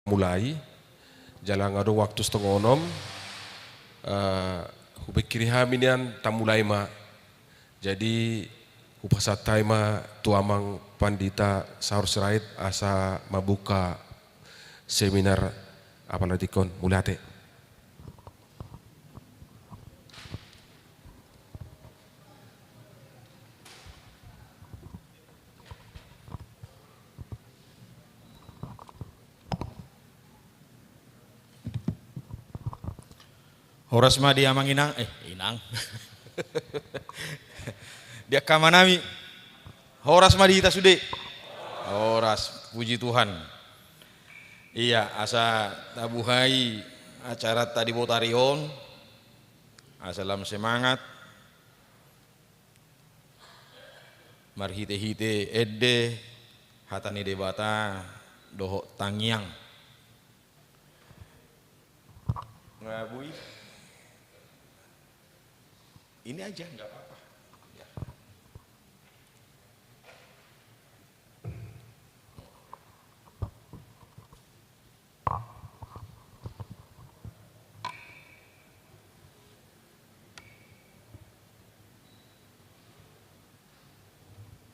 mulai jalan ada waktu setengah onom hubekiri haminian tamulai ma jadi upasatai ma tuamang pandita sahur serait asa mabuka seminar apa nanti kon mulate. Horas ma dia mang inang, inang. Dia kamanami. Horas ma kita sude. Horas, puji Tuhan. Iya, asa tabuhai acara tadi botarion. Asalam semangat. Marhite-hite edde hatani debata doho tangyang. Ngabui. Ini aja nggak apa-apa. Ya.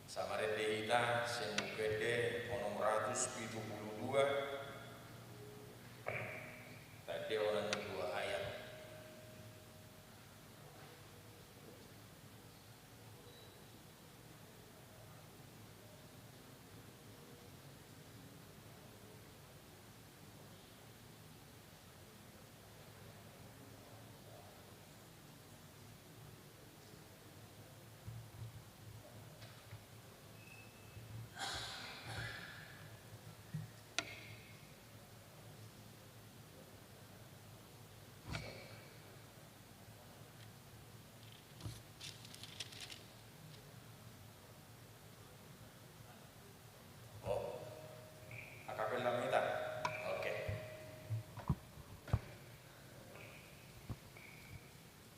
Samare deita sembukede onom 172 tadi orang dua ayat.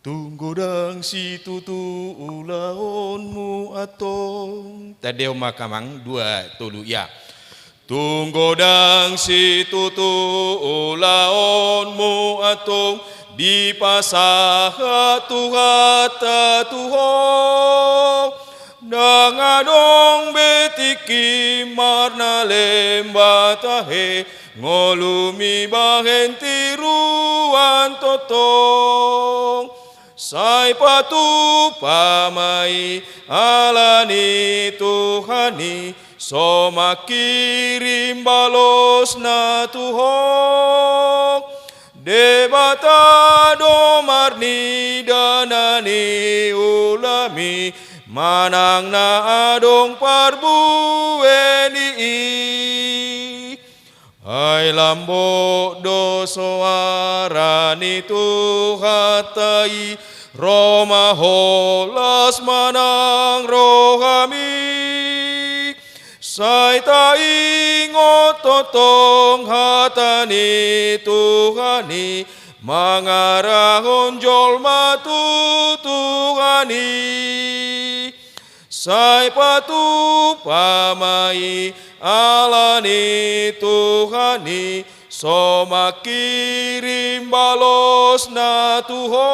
Tunggu dang si tutu ulaonmu atong. Tadeo makamang dua tulu ya. Tunggu dang si tutu ulaonmu atong di pasaha tuhata tuho. Dangadong betiki marna lembatahe ngolumi bahen tiruan totong. Sai patu pamai alani Tuhani soma kirim balos na Tuho debata domarni danani ulami manang na adong parbueni ai lambo doso arani Tuhatai Roma holas manang rohami sai ta ingot totong hatani Tuhani mangarahon jolma Tuhani sai patu pamai alani Tuhani soma kirim balos na Tuho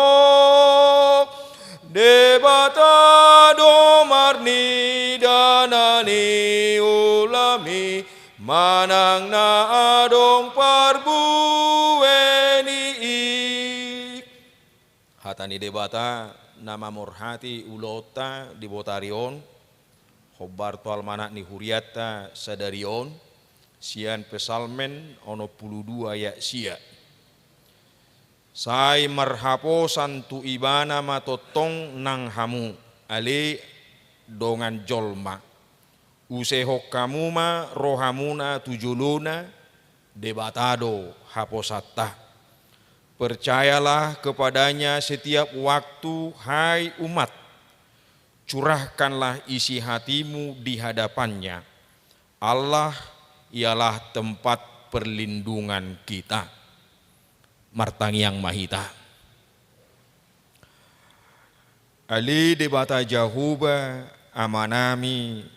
debata domarni danani ulami manang na adong parbueni hatani debata nama morhati ulota di botarion hobar tual manak ni huriata sadarion sian pesalmen ono 22 ya sia sai marhapo santu ibana matotong nang hamu ale dongan jolma usehok kamu ma rohamuna tujuluna debatado haposata percayalah kepadanya setiap waktu hai umat curahkanlah isi hatimu di hadapannya Allah ialah tempat perlindungan kita. Martangyang Mahita. Ali debata jahuba amanami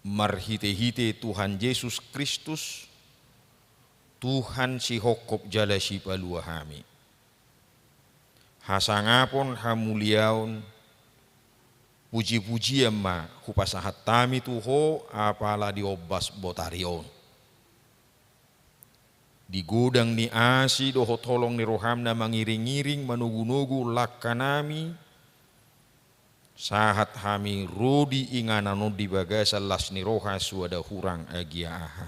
marhite-hite Tuhan Yesus Kristus Tuhan si hokop jala si palua hami. Hasangapon hamuliaun puji-pujian ma hupasahat tami tuho apala diobas botarion. Di gudang ni asi doho tolong ni rohamna mangiring-iring manugu-nugu lakanami sahat hami rudi inganano di bagasa las ni roha suada hurang agia aha.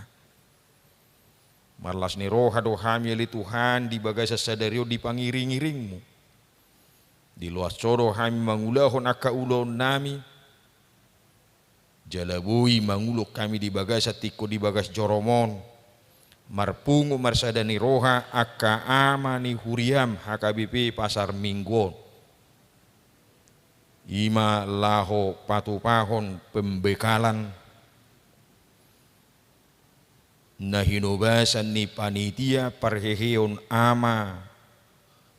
Marlas ni roha dohami ali Tuhan di bagasa sadario di pangiring-iringmu. Di luas coro hami mangulahon aka ulon nami. Jalabui mangulok kami di bagasa tiko di bagas joromon. Marpungu marsadani roha aka amani huriam HKBP Pasar Minggon. Ima laho patupahon pembekalan nahinobasan ni panitia parheheon ama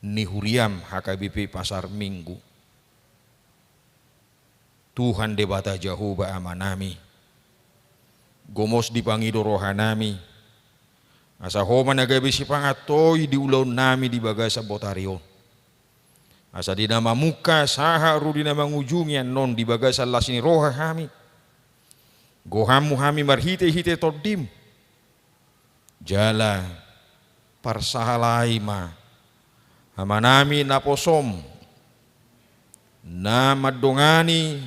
ni huriam HKBP Pasar Minggu. Tuhan debata Jahoba amanami. Gomos dipangido rohanami. Asa homa nagabi si pangatoy di ulaw nami di bagasa botarion. Asa di nama muka saha ru di nama ngujungyan non di bagasa lasini roha hami. Gohamu hami marhite-hite todim. Jala parsahalai ma. Hamanami naposom. Na madongani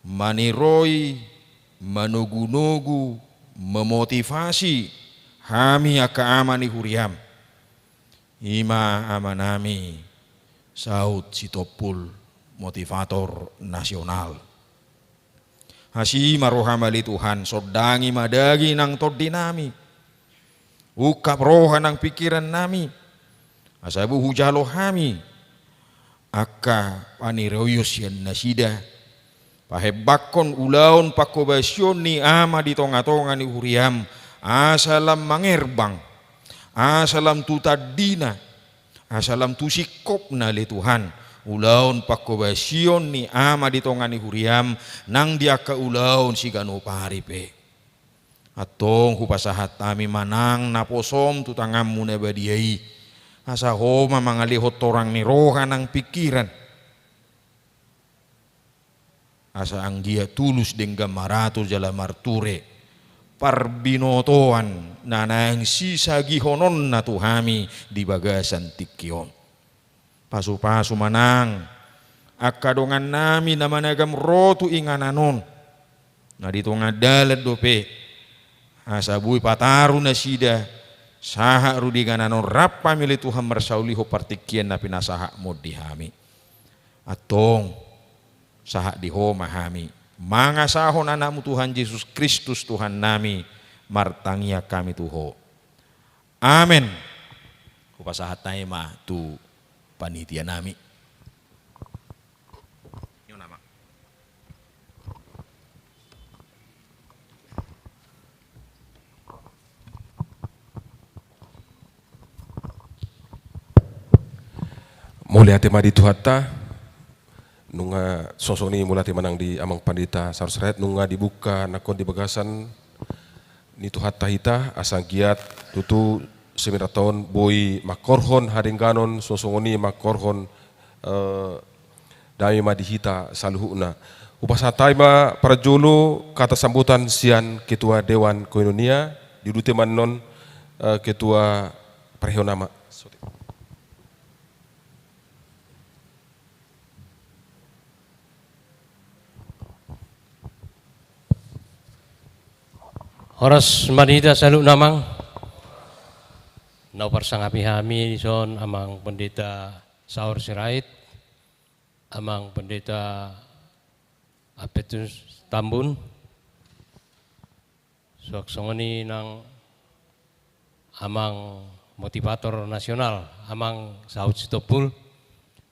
maniroi manugu-nugu memotivasi hami aka amani huriam. Ima amanami Saud Sitopul motivator nasional. Hasi marohamali Tuhan sodangi madagi nang todinami. Ukap roha nang pikiran nami. Asabu hujalo hami. Aka paniroyos yan nasida. Pahebakon ulaon pakobasyon ni ama di tonga-tonga ni huriam. Asalam mangerbang, asalam tutadina, asalam tusikop na li Tuhan. Ulaon pakobasyon ni ama di tonga ni huriam nang dia ka ulaon si gano paripe. Atong hupasahat tami manang naposom tutangamu na badiyai. Asa homa mangalihot torang ni roha ng pikiran. Asa ang dia tulus dengga marato jala marture. Parbinotoan na nang sisa gihonon na tuhami di bagasan tikyon. Pasu-pasu manang akadongan nami na managam rotu ingananon. Na dito nga dalat dope. Asabuy pataru na sida. Saha rudi gananon rapa mili Tuhan marsauliho partikyan na pinasaha mo di hami. Atong saha di ho mahami. Mga sahon anakmu Tuhan Yesus Kristus Tuhan nami martangya kami tuho. Amen. Kupasahat tayo ma tu panitia nami. Yung nama. Mulia tema di Tuhatta. Nunga sosok ni mula manang di amang pandita sarus rakyat nunga dibuka nakon di bagasan ni Tuhatta hita asang giat tutu 9 tahun boy makorhon haringganon sosok ni makorhon dami madihita saluhuna upasatay ma para julu kata sambutan sian ketua Dewan Koinonia didute manon ketua Parehonama. Horas manida saluk namang nau parsangapi hami son amang pendeta Saur Sirait, amang pendeta Apetus Tambun, suaksongoni nang amang motivator nasional, amang Saud Sitopul,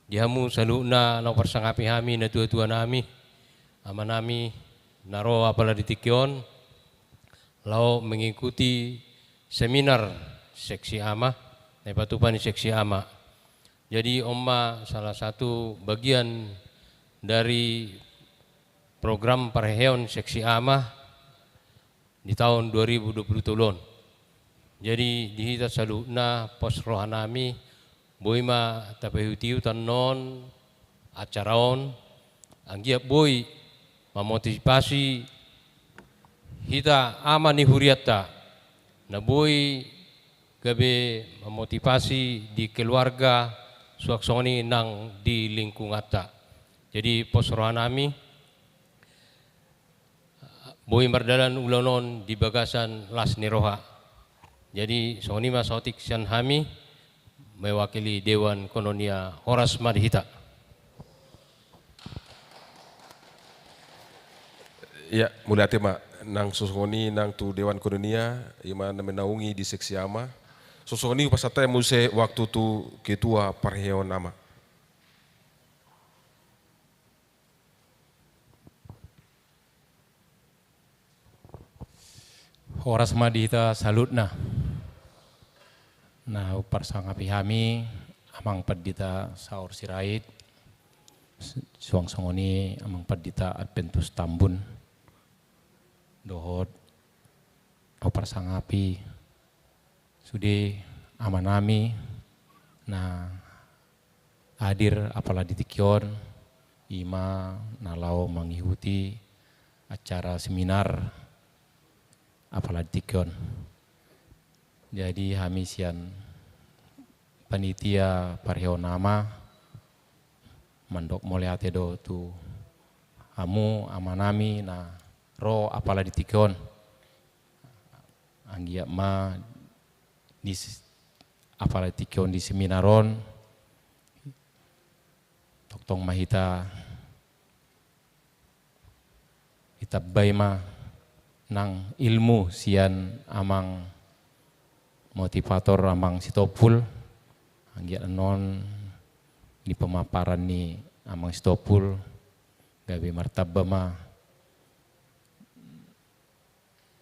dihamu salukna nau parsangapi hami na tua-tua nami, amanami naro apala ditikyon. Lau mengikuti seminar seksi ama, nepatupan seksi ama. Jadi Oma salah satu bagian dari program Parheon seksi ama di tahun 2020 tulun. Jadi dihita saluna pos rohanami boima tapehutiu tanon acaraon anggia boy memotivasi hita ama ni huriata na boy gabe memotivasi di keluarga suaksoni nang di lingkungata. Jadi pos rohanami boy mardalan ulanon di bagasan las niroha. Jadi sonima sautik sian hami mewakili Dewan Kolonia Horas Madihita. Ya, mulai tema nang sosoni nang tu Dewan Kolonia ima menaungi di seksi ama. Sosoni pasata muse waktu tu ketua parheon nama. Horas Madihita salutna. Nah, parsangapi hami amang padita saur sirait suang songoni amang padita Adventus Tambun dohot au parsangapi sude amanami na hadir apalagi tikion ima nalau mengikuti acara seminar apalagi tikion. Jadi kami sian panitia parheo nama mandok moleate do tu hamu amanami na ro apala di tikon anggia ma di apala tikon di seminaron toktong mahita itabai ma nang ilmu sian amang motivator amang sitopul anggia non di pemaparan ni amang sitopul gabe martabama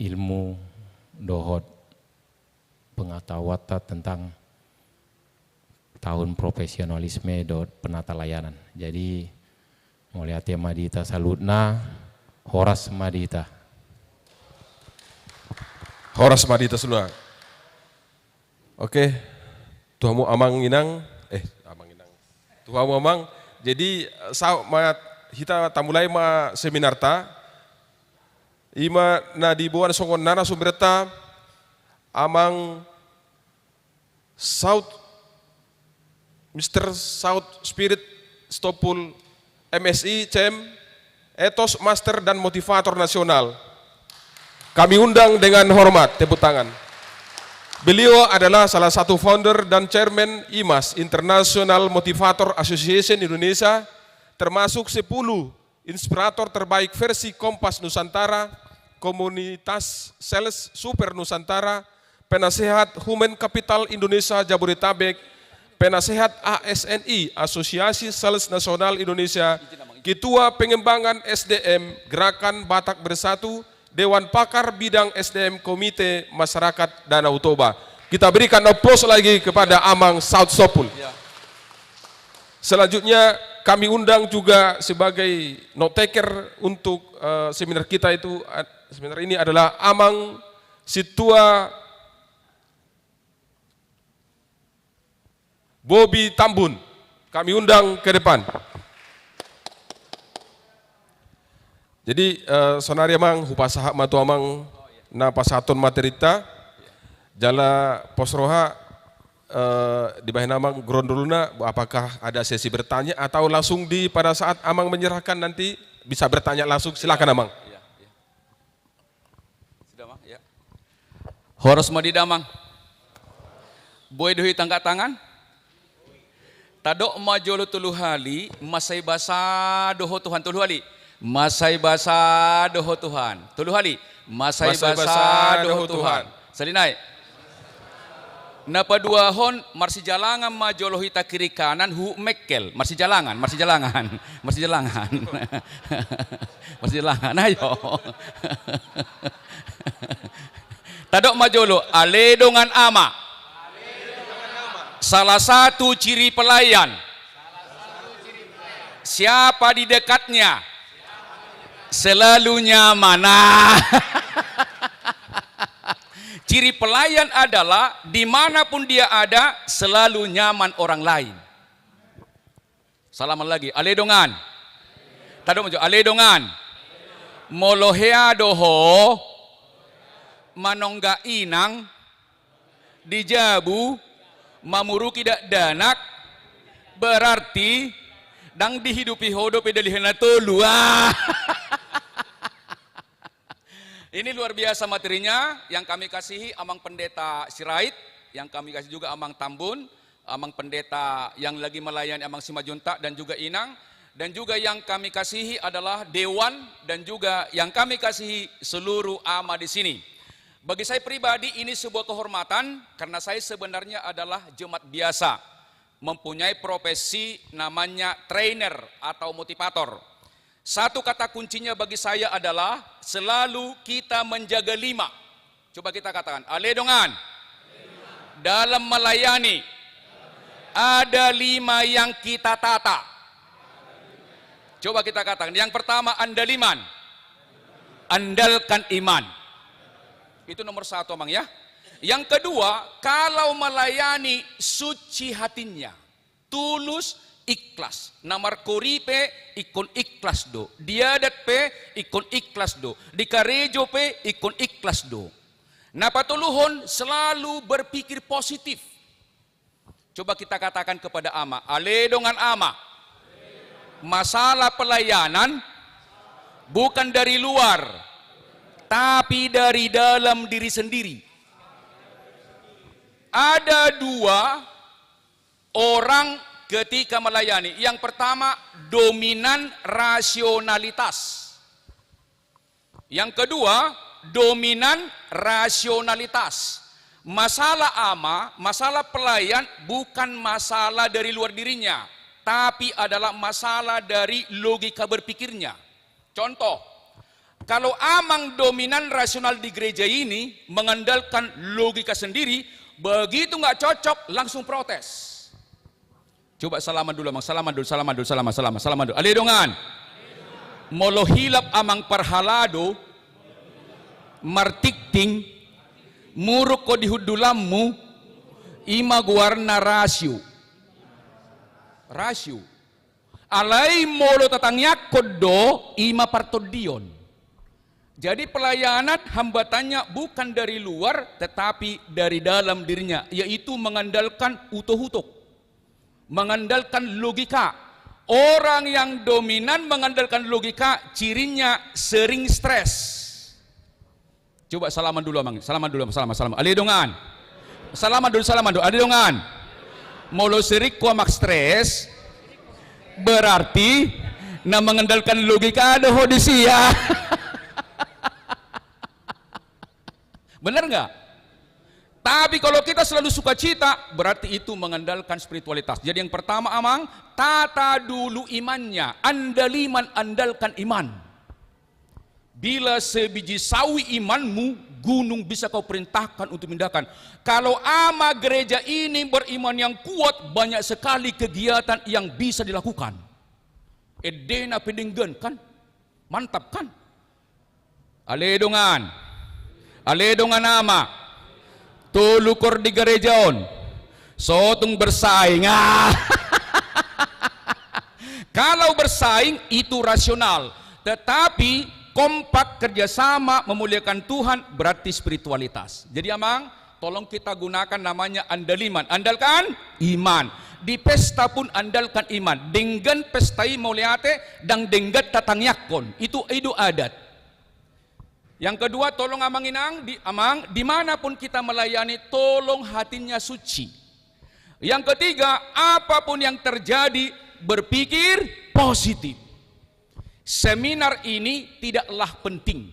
ilmu dohot pengetahuan tentang tahun profesionalisme dot penata layanan. Jadi mulai Madihita salutna Horas Madihita. Horas Madihita semua. Oke, tuhamu amang inang, tuhamu amang. Jadi hita tamulai ma seminar ta, ima na dibuan songon nana sumberta amang Mr. South Spirit Stopul MSI CM Etos Master dan Motivator Nasional. Kami undang dengan hormat, tepuk tangan. Beliau adalah salah satu founder dan chairman IMAS, International Motivator Association Indonesia, termasuk 10 inspirator terbaik versi Kompas Nusantara, Komunitas Sales Super Nusantara, penasehat Human Capital Indonesia Jabodetabek, penasehat ASNI, Asosiasi Sales Nasional Indonesia, Ketua Pengembangan SDM Gerakan Batak Bersatu, Dewan Pakar Bidang SDM Komite Masyarakat Danau Toba. Kita berikan aplaus lagi kepada Amang South Stopul. Selanjutnya kami undang juga sebagai note taker untuk seminar kita itu, seminar ini adalah Amang Situa Bobby Tambun. Kami undang ke depan. Jadi sonari amang hupasaha matu amang na pasaton materita jala posroha di bahan amang grondoluna apakah ada sesi bertanya atau langsung pada saat amang menyerahkan nanti bisa bertanya langsung, silakan amang. Sudah mang, ya. Horas Madihita amang. Boy dohi tangkat tangan. Tadok majolo tuluhali masai basa doho Tuhan tuluhali. Masai basa doho Tuhan. Tuluhali. Masai basa doho Tuhan. Salinai. Napa dua hon marsi jalangan majolo hita kiri kanan hu mekkel. Marsi jalangan. Marsi jalangan. Marsi jalangan. Ayo. Tadok majolo ale dongan ama. Salah satu ciri pelayan. Siapa di dekatnya selalu nyaman. Ciri pelayan adalah dimanapun dia ada selalu nyaman orang lain. Salaman lagi, aledongan. Tado mo aledongan. Molohea doho manongga inang dijabu mamuruki dak danak berarti dang dihidupi hodo pedalihena tolu. Ini luar biasa materinya yang kami kasihi Amang Pendeta Sirait, yang kami kasih juga Amang Tambun, Amang Pendeta yang lagi melayani Amang Simajuntak dan juga Inang, dan juga yang kami kasihi adalah Dewan dan juga yang kami kasihi seluruh ama di sini. Bagi saya pribadi ini sebuah kehormatan karena saya sebenarnya adalah jemaat biasa, mempunyai profesi namanya trainer atau motivator. Satu kata kuncinya bagi saya adalah selalu kita menjaga 5. Coba kita katakan, aledongan. Dalam melayani ada 5 yang kita tata. Coba kita katakan, yang pertama andaliman. Andalkan iman. Itu nomor 1 Amang ya. Yang kedua, kalau melayani suci hatinya, tulus, ikhlas. Namar koripe ikon ikhlas do. Diadat pe ikon ikhlas do. Di karejo pe ikon ikhlas do. Napatuluhon selalu berpikir positif. Coba kita katakan kepada ama, aledongan ama. Masalah pelayanan bukan dari luar, tapi dari dalam diri sendiri. Ada 2 orang ketika melayani. Yang pertama, dominan rasionalitas. Yang kedua, dominan rasionalitas. Masalah ama, masalah pelayan bukan masalah dari luar dirinya, tapi adalah masalah dari logika berpikirnya. Contoh, kalau amang dominan rasional di gereja ini mengandalkan logika sendiri, begitu nggak cocok langsung protes. Coba salaman dulu Amang, salaman dulu. Aledongan. Molohilap amang parhalado, martikting, muruk ko dihudulammu, ima guarna rasyo. Rasyo. Alay molo tatangyak kodo, ima partodion. Jadi pelayanan hambatannya bukan dari luar, tetapi dari dalam dirinya, yaitu mengandalkan utuh-utuh. Mengandalkan logika. Orang yang dominan mengandalkan logika, cirinya sering stres. Coba salaman dulu Amang, salaman. Aledongan. Salaman dulu, aledongan. Molo serik ko mak stres, berarti na mengandalkan logika ada hodisia. Benar nggak? Tapi kalau kita selalu sukacita, berarti itu mengandalkan spiritualitas. Jadi yang pertama Amang, tata dulu imannya. Andaliman, andalkan iman. Bila sebiji sawi imanmu, gunung bisa kau perintahkan untuk pindahkan. Kalau ama gereja ini beriman yang kuat, banyak sekali kegiatan yang bisa dilakukan. Edena pedinggen kan? Mantap kan? Aledongan ama. Tulukor di gerejaon, sotung bersaing. Kalau bersaing itu rasional, tetapi kompak kerjasama memuliakan Tuhan berarti spiritualitas. Jadi Amang, tolong kita gunakan namanya andaliman, andalkan iman. Di pesta pun andalkan iman. Denggan pestai muliate dan denggan tatangyakon. Itu adat. Yang kedua, tolong Amang Inang, dimanapun kita melayani, tolong hatinya suci. Yang ketiga, apapun yang terjadi, berpikir positif. Seminar ini tidaklah penting,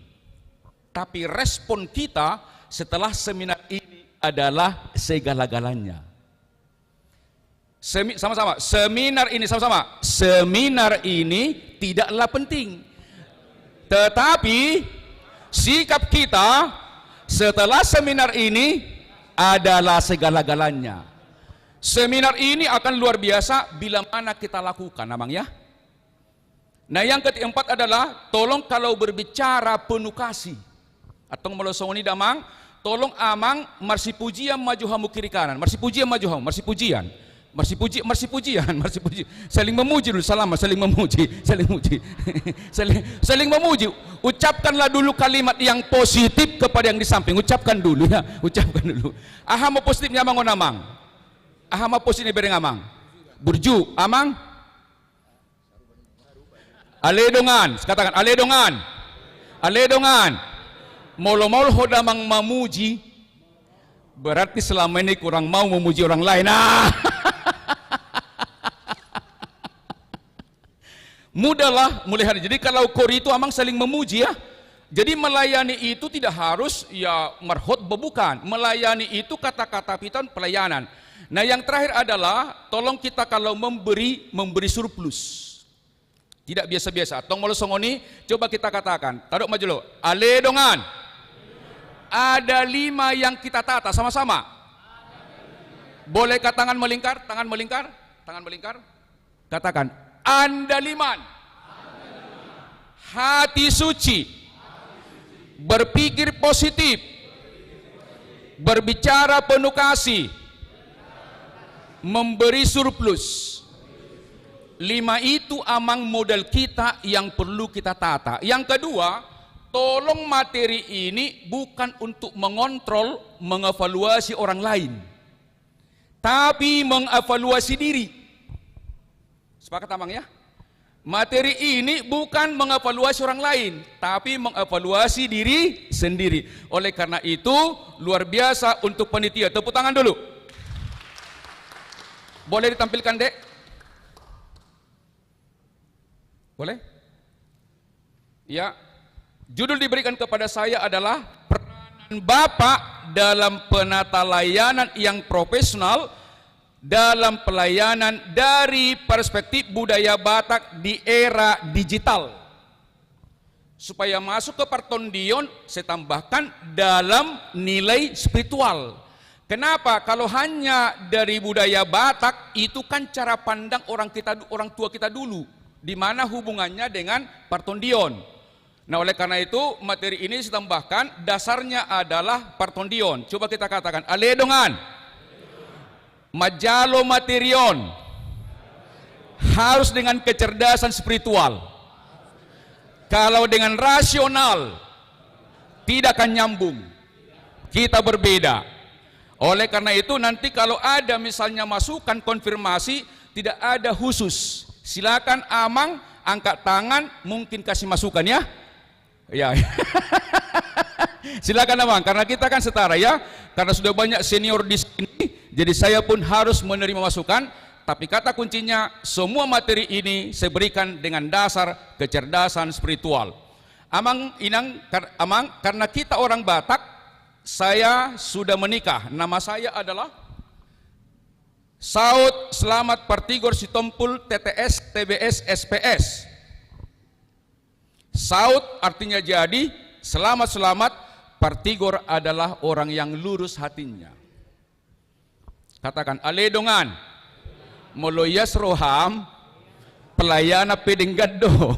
tapi respon kita setelah seminar ini adalah segala-galanya. Seminar ini tidaklah penting, tetapi sikap kita setelah seminar ini adalah segala-galanya. Seminar ini akan luar biasa bila mana kita lakukan, Amang ya. Nah yang keempat adalah, tolong kalau berbicara penuh kasih atau melosong ini Damang, tolong amang marsi pujian maju hamu kiri kanan, marsi pujian maju hamu, marsi pujian. Marsi pujian. Saling memuji dulu, salaman, saling memuji. saling memuji. Ucapkanlah dulu kalimat yang positif kepada yang di samping. Ucapkan dulu ya, ucapkan dulu. Aha mau positifnya amang amang. Aha mau positifnya bereng amang. Burju, amang. Aledongan, katakan aledongan. Aledongan. Molo-molo hodamang memuji, berarti selama ini kurang mau memuji orang lain. Mudahlah mulai hari. Jadi kalau kori itu amang saling memuji ya. Jadi melayani itu tidak harus ya marhot bukan. Melayani itu kata-kata piton pelayanan. Nah yang terakhir adalah tolong kita kalau memberi surplus. Tidak biasa-biasa. Tong molo songoni coba kita katakan. Taruh maju lo. Ale dongan. Ada 5 yang kita tata sama-sama. Boleh tangan melingkar, tangan melingkar, tangan melingkar. Katakan, andaliman, hati suci, berpikir positif, berbicara penuh kasih, memberi surplus. 5 itu amang modal kita yang perlu kita tata. Yang kedua, tolong materi ini bukan untuk mengontrol, mengevaluasi orang lain, tapi mengevaluasi diri. Sepakat amang ya? Materi ini bukan mengevaluasi orang lain, tapi mengevaluasi diri sendiri. Oleh karena itu, luar biasa untuk panitia. Tepuk tangan dulu. Boleh ditampilkan, Dek? Boleh? Ya. Judul diberikan kepada saya adalah peranan Bapak dalam penata layanan yang profesional dalam pelayanan dari perspektif budaya Batak di era digital. Supaya masuk ke Partondion, saya tambahkan dalam nilai spiritual. Kenapa? Kalau hanya dari budaya Batak, itu kan cara pandang orang tua kita dulu, di mana hubungannya dengan Partondion. Nah oleh karena itu materi ini saya tambahkan dasarnya adalah Partondion. Coba kita katakan aledongan, majalo materion, harus dengan kecerdasan spiritual. Kalau dengan rasional tidak akan nyambung, kita berbeda. Oleh karena itu nanti kalau ada misalnya masukan konfirmasi, tidak ada khusus, silakan amang angkat tangan, mungkin kasih masukan ya. Ya, silakan abang, karena kita kan setara ya, karena sudah banyak senior di sini, jadi saya pun harus menerima masukan. Tapi kata kuncinya, semua materi ini saya berikan dengan dasar kecerdasan spiritual. Amang, karena kita orang Batak, saya sudah menikah. Nama saya adalah Saud Selamat Partigor Sitompul TTS TBS SPS. Saud artinya jadi, selamat-selamat, Partigor adalah orang yang lurus hatinya. Katakan, aledongan, moloyas roham, pelayana pedenggaddo.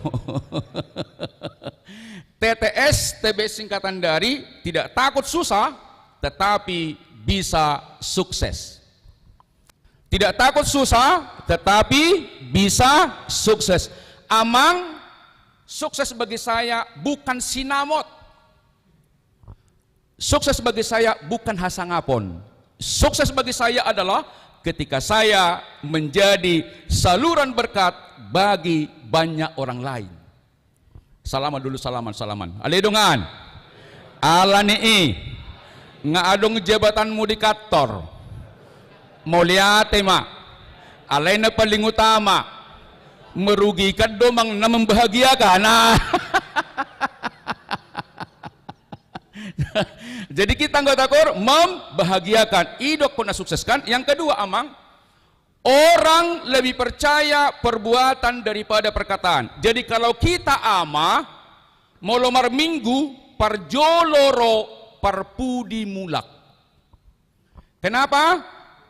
TTS, TBS singkatan dari tidak takut susah, tetapi bisa sukses. Tidak takut susah, tetapi bisa sukses. Amang, sukses bagi saya bukan sinamot. Sukses bagi saya bukan hasangapon. Sukses bagi saya adalah ketika saya menjadi saluran berkat bagi banyak orang lain. Salaman dulu, salaman. Aledongan. Alanii. Ngaadong jabatanmu di kantor. Moliate ma. Alaina paling utama. Merugikan domang na membahagiakan. Nah. Jadi kita anggota KOR membahagiakan, idok pun sukseskan. Yang kedua amang, orang lebih percaya perbuatan daripada perkataan. Jadi kalau kita ama molomar minggu parjoloro parpudi mulak. Kenapa?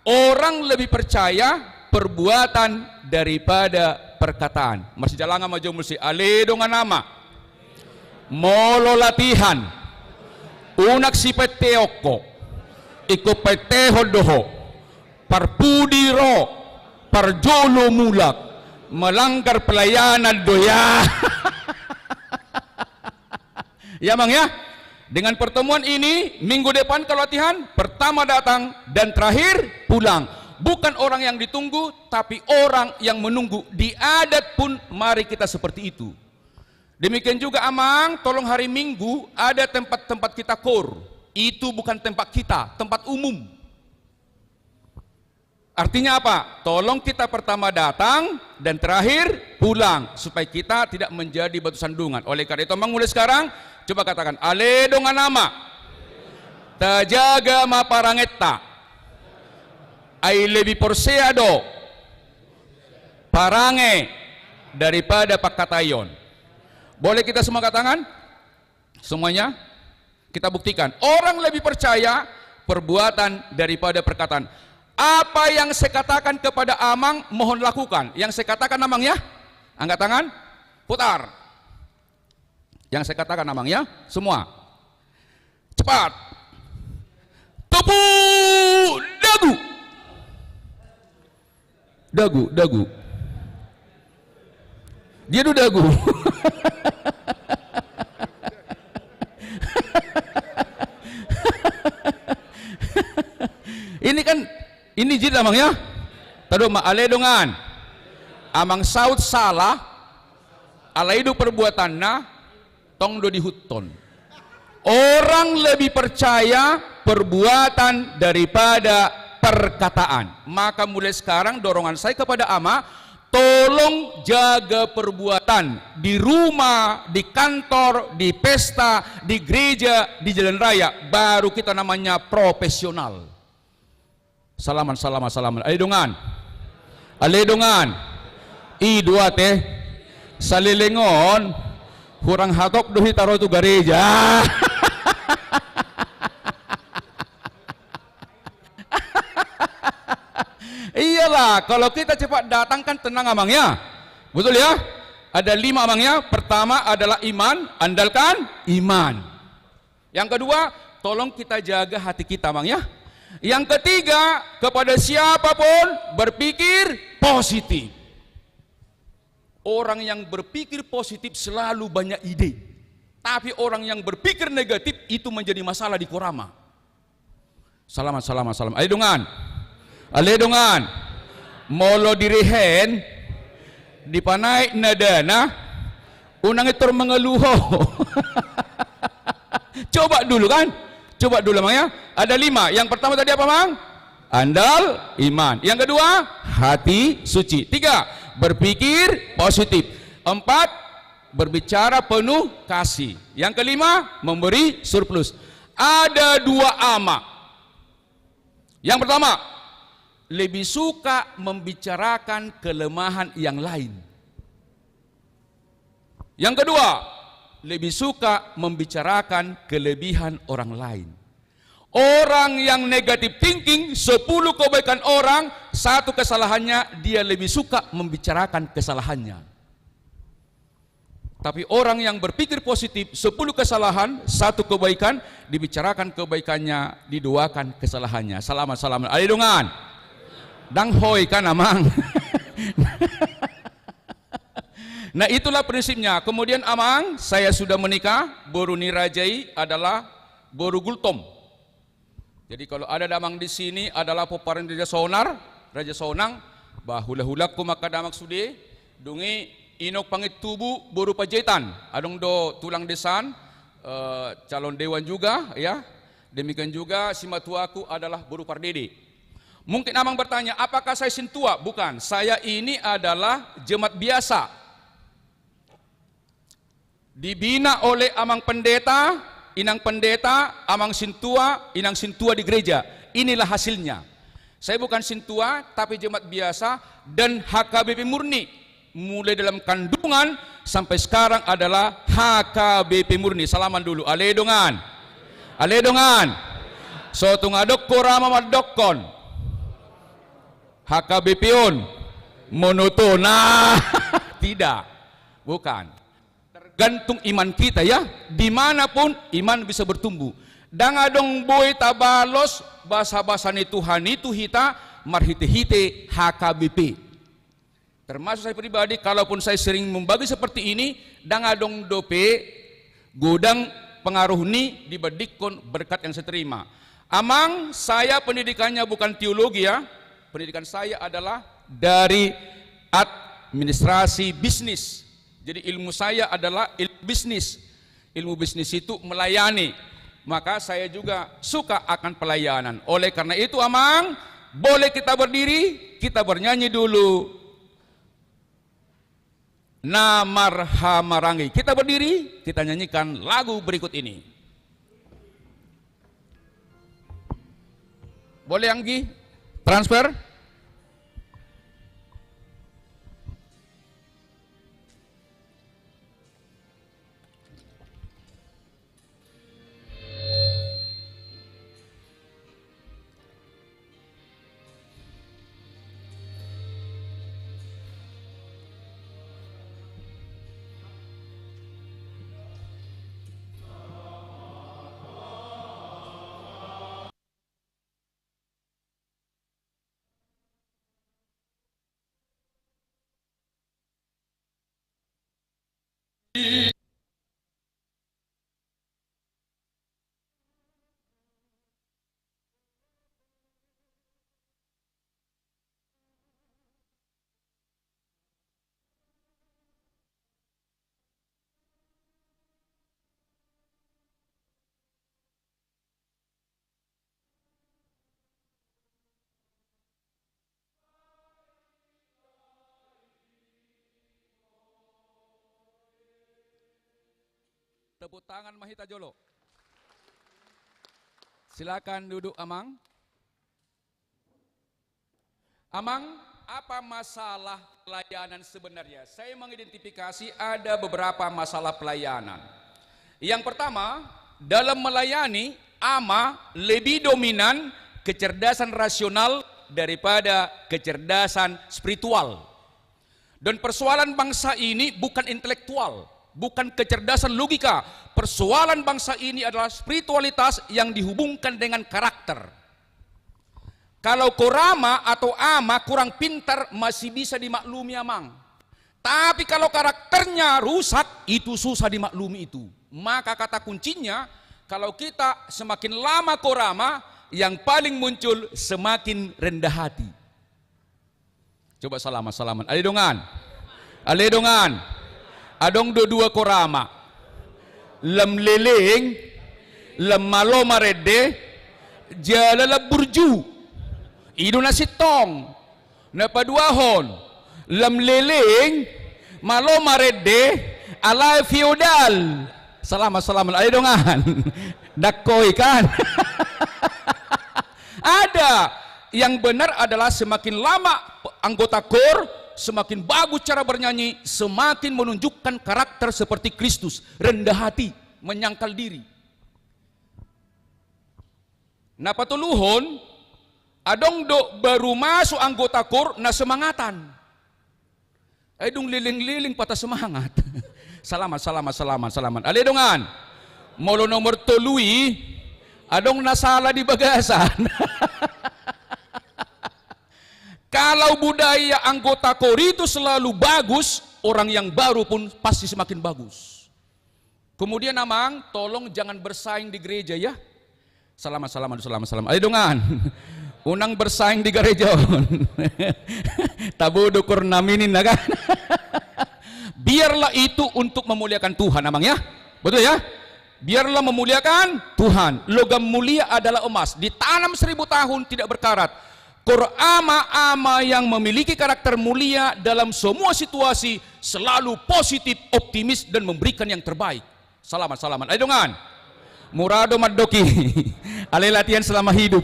Orang lebih percaya perbuatan daripada perkataan. Masih jalangan maju mesti ale dongan nama. Molo latihan. unak si peteoko, iko peteho doho, parpudiro, parjolo mulak, melanggar pelayanan doya. Ya Mang ya, dengan pertemuan ini minggu depan kalau latihan, pertama datang dan terakhir pulang. Bukan orang yang ditunggu, tapi orang yang menunggu. Di adat pun mari kita seperti itu. Demikian juga Amang, tolong hari Minggu ada tempat-tempat kita kor. Itu bukan tempat kita, tempat umum. Artinya apa? Tolong kita pertama datang dan terakhir pulang, supaya kita tidak menjadi batu sandungan. Oleh karena itu Amang mulai sekarang coba katakan ale dongan nama tajaga ma parangetta ai lebih porseado parange daripada pakatayon. Boleh kita semua katakan? Semuanya? Kita buktikan. Orang lebih percaya perbuatan daripada perkataan. Apa yang saya katakan kepada Amang, mohon lakukan. Yang saya katakan Amang ya, angkat tangan, putar. Yang saya katakan Amang ya, semua. Cepat. Tepuk dagu. Dagu. Dia tuh dagu. Ini kan, ini jid Amang ya. Tadu ma ale dongan. Amang saut salah, alaidu perbuatanna, tong do dihuton. Orang lebih percaya perbuatan daripada perkataan. Maka mulai sekarang dorongan saya kepada Ama, tolong jaga perbuatan di rumah, di kantor, di pesta, di gereja, di jalan raya. Baru kita namanya profesional. Salaman. Alidungan. I dua teh salilingon kurang hatok dohi taro tu gereja. Iyalah, kalau kita cepat datang kan tenang Amang ya. Betul ya? Ada 5 Amang ya. Pertama adalah iman, andalkan iman. Yang kedua, tolong kita jaga hati kita Amang ya. Yang ketiga, kepada siapapun berpikir positif. Orang yang berpikir positif selalu banyak ide. Tapi orang yang berpikir negatif itu menjadi masalah di Korama. Salaman. Aledungan. Molo direhen dipanai nadana unang itor mengeluho. Coba dulu Mang ya. Ada 5. Yang pertama tadi apa Mang? Andal, iman. Yang kedua, hati suci. 3, berpikir positif. 4, berbicara penuh kasih. Yang kelima, memberi surplus. Ada 2 ama. Yang pertama, lebih suka membicarakan kelemahan yang lain. Yang kedua, lebih suka membicarakan kelebihan orang lain. Orang yang negatif thinking, 10 kebaikan orang, 1 kesalahannya, dia lebih suka membicarakan kesalahannya. Tapi orang yang berpikir positif, 10 kesalahan, 1 kebaikan, dibicarakan kebaikannya, didoakan kesalahannya. Salaman. Alidungan. Dang hoi kan Amang. Nah itulah prinsipnya. Kemudian Amang, saya sudah menikah. Boru nirajai adalah boru gultom. Jadi kalau ada Amang di sini adalah peparan Raja Sonang, bahula-hulak kumaka damak sude, dungi inok pangit tubuh boru pajetan. Adong do tulang desan, calon dewan juga ya. Demikian juga si matuaku adalah boru pardede. Mungkin Amang bertanya, apakah saya sintua? Bukan, saya ini adalah jemaat biasa. Dibina oleh Amang pendeta, inang pendeta, Amang sintua, inang sintua di gereja. Inilah hasilnya. Saya bukan sintua, tapi jemaat biasa dan HKBP murni. Mulai dalam kandungan sampai sekarang adalah HKBP murni. Salaman dulu. Aledongan. So tungadok korama madokon. HKBP-on monoton. Nah, tidak, bukan. Tergantung iman kita ya. Dimanapun iman bisa bertumbuh. Dangadong boy tabalos basa-basa ni Tuhan itu hita marhite-hite HKBP. Termasuk saya pribadi, kalaupun saya sering membagi seperti ini, dangadong dope godang pengaruh ni dibadikon berkat yang saya terima. Amang, saya pendidikannya bukan teologi ya. Pendidikan saya adalah dari administrasi bisnis. Jadi ilmu saya adalah ilmu bisnis. Ilmu bisnis itu melayani. Maka saya juga suka akan pelayanan. Oleh karena itu Amang, boleh kita berdiri, kita bernyanyi dulu. Namarha Marangi. Kita berdiri, kita nyanyikan lagu berikut ini. Boleh Anggi? Transfer? Tepuk tangan Mahita Jolo. Silakan duduk Amang. Amang, apa masalah pelayanan sebenarnya? Saya mengidentifikasi ada beberapa masalah pelayanan. Yang pertama, dalam melayani, ama lebih dominan kecerdasan rasional daripada kecerdasan spiritual. Dan persoalan bangsa ini bukan intelektual, bukan kecerdasan logika. Persoalan bangsa ini adalah spiritualitas yang dihubungkan dengan karakter. Kalau korama atau ama kurang pintar masih bisa dimaklumi Amang. Tapi kalau karakternya rusak, itu susah dimaklumi itu. Maka kata kuncinya, kalau kita semakin lama korama, yang paling muncul semakin rendah hati. Coba salaman. Ale dongan. Adong dua korama. Lem leleng, lem malo marede, jalala burju. Ido na sitong, na paduahon, lem leleng, malo marede, ala feudal. Salamat. Ale dongan. Dakoy kan. Ada. Yang benar adalah semakin lama anggota kor, semakin bagus cara bernyanyi, semakin menunjukkan karakter seperti Kristus, rendah hati, menyangkal diri. Nah patuluhon, adong do baru masuk anggota kor na semangatan. Dong liling-liling patah semangat. Salamat. Ale dongan. Molo nomor tului, adong nasala di bagasan. Kalau budaya anggota kor itu selalu bagus, orang yang baru pun pasti semakin bagus. Kemudian Amang, tolong jangan bersaing di gereja ya. Salamat. Ayo dongan. Unang bersaing di gereja. Tabudo kornaminin na kan. Biarlah itu untuk memuliakan Tuhan Amang ya. Betul ya? Biarlah memuliakan Tuhan. Logam mulia adalah emas. Ditanam 1000 tahun tidak berkarat. Korama-ama yang memiliki karakter mulia dalam semua situasi selalu positif, optimis dan memberikan yang terbaik. Salamat. Ayo dongan. Murado Madoki. Ale latihan selama hidup.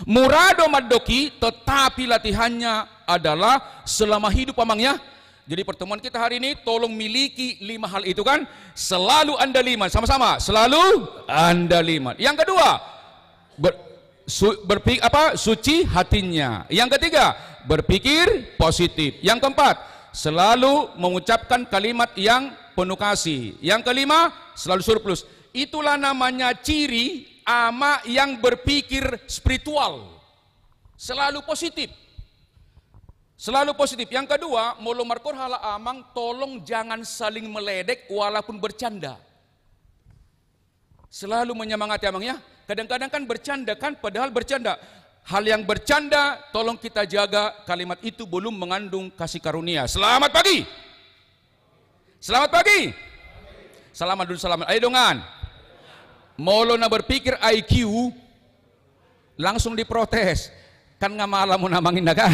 Murado Madoki, tetapi latihannya adalah selama hidup Amang ya. Jadi pertemuan kita hari ini tolong miliki 5 hal itu kan. Selalu Anda 5, sama-sama. Selalu Anda 5. Yang kedua, suci hatinya. Yang ketiga, berpikir positif. Yang keempat, selalu mengucapkan kalimat yang penuh kasih. Yang kelima, selalu surplus. Itulah namanya ciri ama yang berpikir spiritual. Selalu positif. Selalu positif. Yang kedua, molo markor hala amang, tolong jangan saling meledek walaupun bercanda. Selalu menyemangati amangnya. Kadang-kadang kan bercanda kan, padahal bercanda. Hal yang bercanda, tolong kita jaga kalimat itu belum mengandung kasih karunia. Selamat pagi. Selamat pagi. Selamat dulu, selamat. Ayo dongan. Molo na berpikir IQ, langsung diprotes. Kan nggak malam mau namangin kan?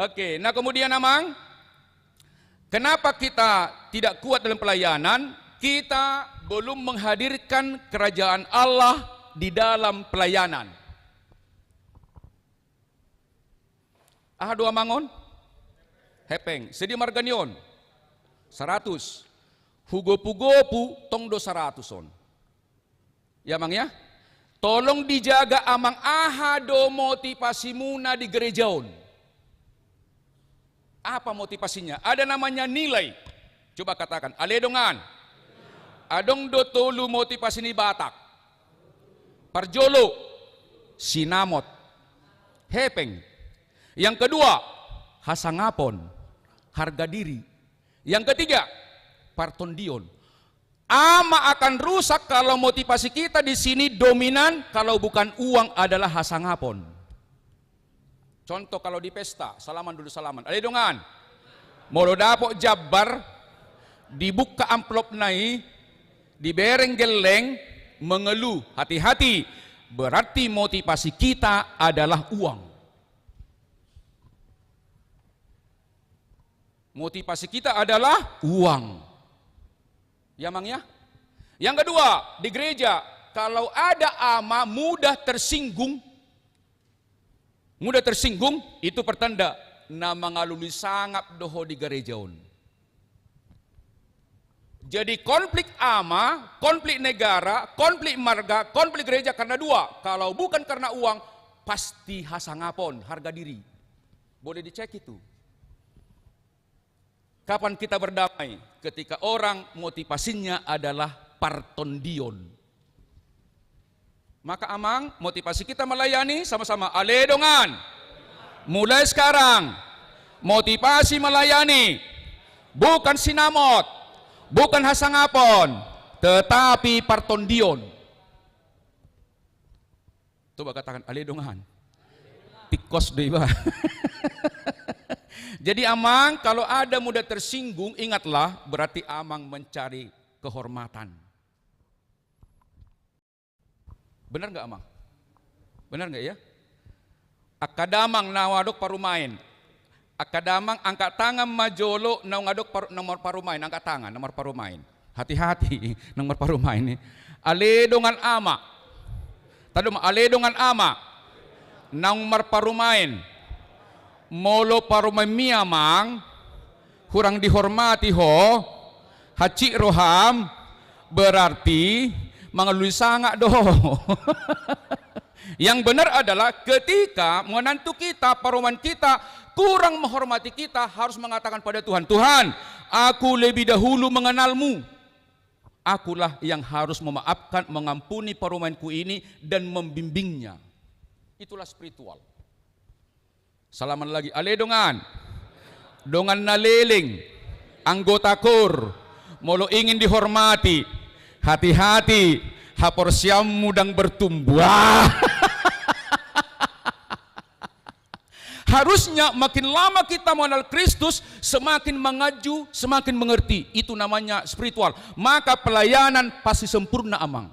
Oke, nah kemudian namang, kenapa kita tidak kuat dalam pelayanan? Kita belum menghadirkan kerajaan Allah di dalam pelayanan. Dua mangon, hepeng, sedi marganion, 100, hugopu-gopu, tongdo 100 on. Ya mang ya, tolong dijaga amang do motivasi muna di gerejaon. Apa motivasinya? Ada namanya nilai. Coba katakan, aledongan. Adong do tolu motivasi ni Batak. Parjolo, sinamot, hepeng. Yang kedua, hasangapon, harga diri. Yang ketiga, partondion. Ama akan rusak kalau motivasi kita di sini dominan, kalau bukan uang adalah hasangapon. Contoh kalau di pesta, salaman dulu salaman. Ada dongan. Molo dapok jabar, dibuka amplop nai, dibereng geleng, mengeluh. Hati-hati, berarti motivasi kita adalah uang. Motivasi kita adalah uang. Ya mang ya. Yang kedua, di gereja kalau ada ama mudah tersinggung, itu pertanda na mangaluli sangap doho di gerejaon. Jadi konflik ama, konflik negara, konflik marga, konflik gereja karena dua. Kalau bukan karena uang, pasti hasangapon, harga diri. Boleh dicek itu. Kapan kita berdamai? Ketika orang motivasinya adalah partondion. Maka amang, motivasi kita melayani sama-sama. Aledongan. Mulai sekarang, motivasi melayani. Bukan sinamot, bukan hasangapon, tetapi partondion. Coba katakan, aledongan. Tikos deh bah. Jadi amang kalau ada mudah tersinggung, ingatlah berarti amang mencari kehormatan. Benar nggak amang? Benar nggak ya? Akadamang nawadok parumain. Akadamang angkat tangan majolo nawadok nomor parumain, angkat tangan nomor parumain. Hati-hati nomor parumain ini. Aledongan ama. Tadum aledongan ama. Nomor parumain. Molo parumay miamang, kurang dihormati ho, haci roham, berarti mengalui sangat doh. Yang benar adalah ketika menantu kita, paruman kita, kurang menghormati kita, harus mengatakan pada Tuhan, Tuhan, aku lebih dahulu mengenalmu. Akulah yang harus memaafkan, mengampuni parumanku ini, dan membimbingnya. Itulah spiritual. Salaman lagi, aledongan, dongan naliling, anggota kur, molo ingin dihormati, hati-hati, haporsiam mudang bertumbuh. Harusnya makin lama kita mengenal Kristus, semakin mengaju, semakin mengerti. Itu namanya spiritual. Maka pelayanan pasti sempurna amang.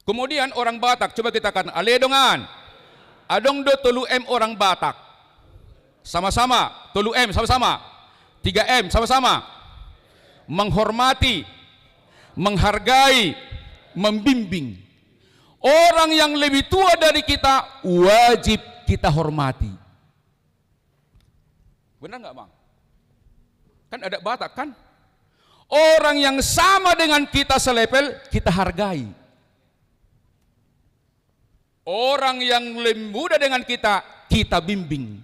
Kemudian orang Batak, coba kita katakan, aledongan. Adong do tolu M orang Batak. Sama-sama, tolu M sama-sama. 3 M sama-sama. Menghormati, menghargai, membimbing. Orang yang lebih tua dari kita wajib kita hormati. Benar nggak bang? Kan ada Batak kan? Orang yang sama dengan kita selepel kita hargai. Orang yang lebih muda dengan kita, kita bimbing.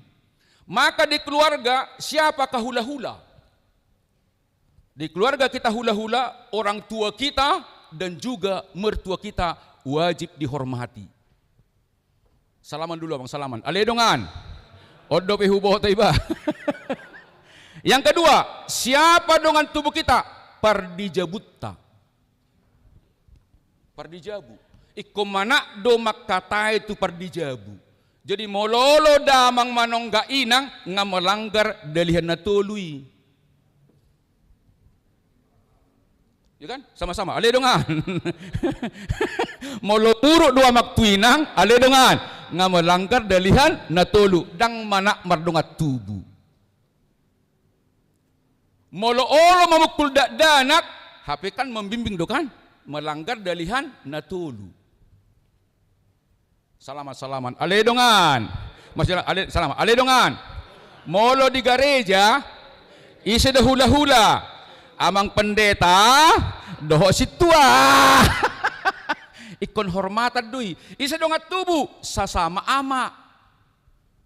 Maka di keluarga, siapakah hula-hula? Di keluarga kita hula-hula, orang tua kita dan juga mertua kita wajib dihormati. Salaman dulu abang, salaman. Aledongan. Odo pehubo taiba. Yang kedua, siapa dengan tubuh kita? Pardijabutta. Pardijabu. Ikumana do makata itu pardijabu. Jadi mololo damang manongga inang nga melanggar dalihan natului. Ya kan? Sama-sama. Ale dongan. Moloturo dua maktuinang, ale dongan nga melanggar dalihan natolu dang mana mardongat tubu. Molo-olo mamukul danak, HP kan membimbing do kan? Melanggar dalihan natolu. Salaman. Ale dongan. Masih ale salaman. Ale dongan. Molo di gereja isi dah hula-hula. Amang pendeta doho situa. Ikon hormatan dui. Isa dongat tubuh sasama ama.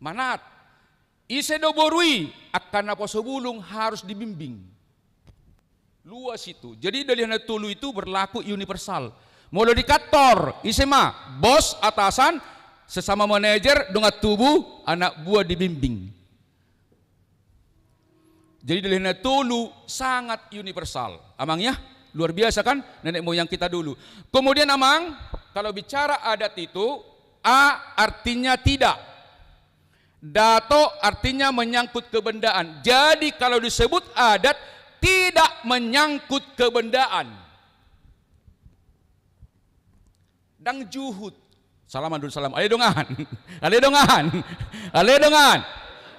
Manat. Isa do borui akan apa sebulung harus dibimbing. Luas itu. Jadi dalihan tulu itu berlaku universal. Molo di kantor, isema bos atasan sesama manajer dongat tubuh anak buah dibimbing. Jadi dalihan tulu sangat universal. Amangnya luar biasa kan nenek moyang kita dulu. Kemudian amang kalau bicara adat itu A artinya tidak. Dato artinya menyangkut kebendaan. Jadi kalau disebut adat tidak menyangkut kebendaan. Dang juhud. Salaman dulu salam. Ale dongan. Ale dongan. Ale dongan.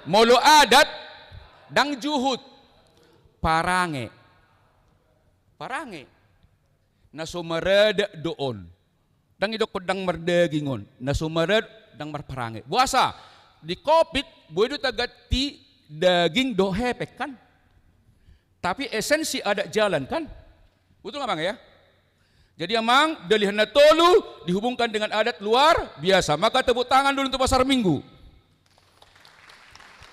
Molo adat dang juhud parange nasumarad doon dang idok dang mardagingon nasumarad dang marparange buasa di kopit boy do tagati daging do hepek kan tapi esensi ada jalan kan betul nggak bang ya jadi amang dalihan natolu dihubungkan dengan adat luar biasa maka tepuk tangan dulu untuk pasar minggu.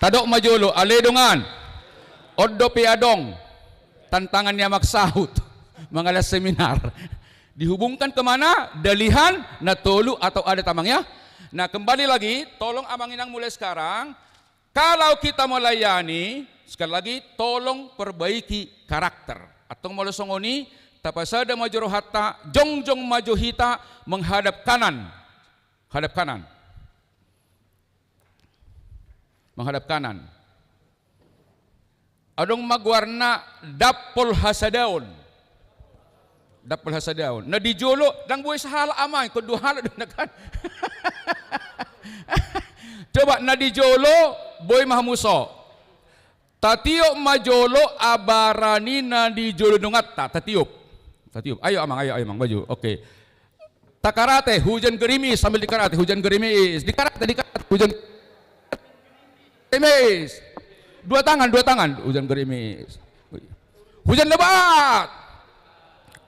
Tadok majolo, ale dongan, oddo peadong, tantangannya maksahut, mengalas seminar. Dihubungkan kemana? Dalihan, natolu atau ada tamangnya. Nah kembali lagi, tolong abang inang mulai sekarang, kalau kita melayani, sekali lagi tolong perbaiki karakter. Atau mulai songoni, tapasada majoro hatta, jongjong maju hita, menghadap kanan. Hadap kanan. Menghadap kanan. Adong magwarna dapol hasadaon. Dapol hasadaon. Na dijolo dang buhay sa hala amay kudu hala na kan. Coba na dijolo boy mahamuso. Tatiyo majolo abarani na dijolo nungatta tatiup. Tatiup. Ayo amang baju. Oke. Takarate hujan gerimis sambil dikarate hujan gerimis. Dikarate hujan gerimis. Dua tangan, hujan gerimis. Hujan lebat.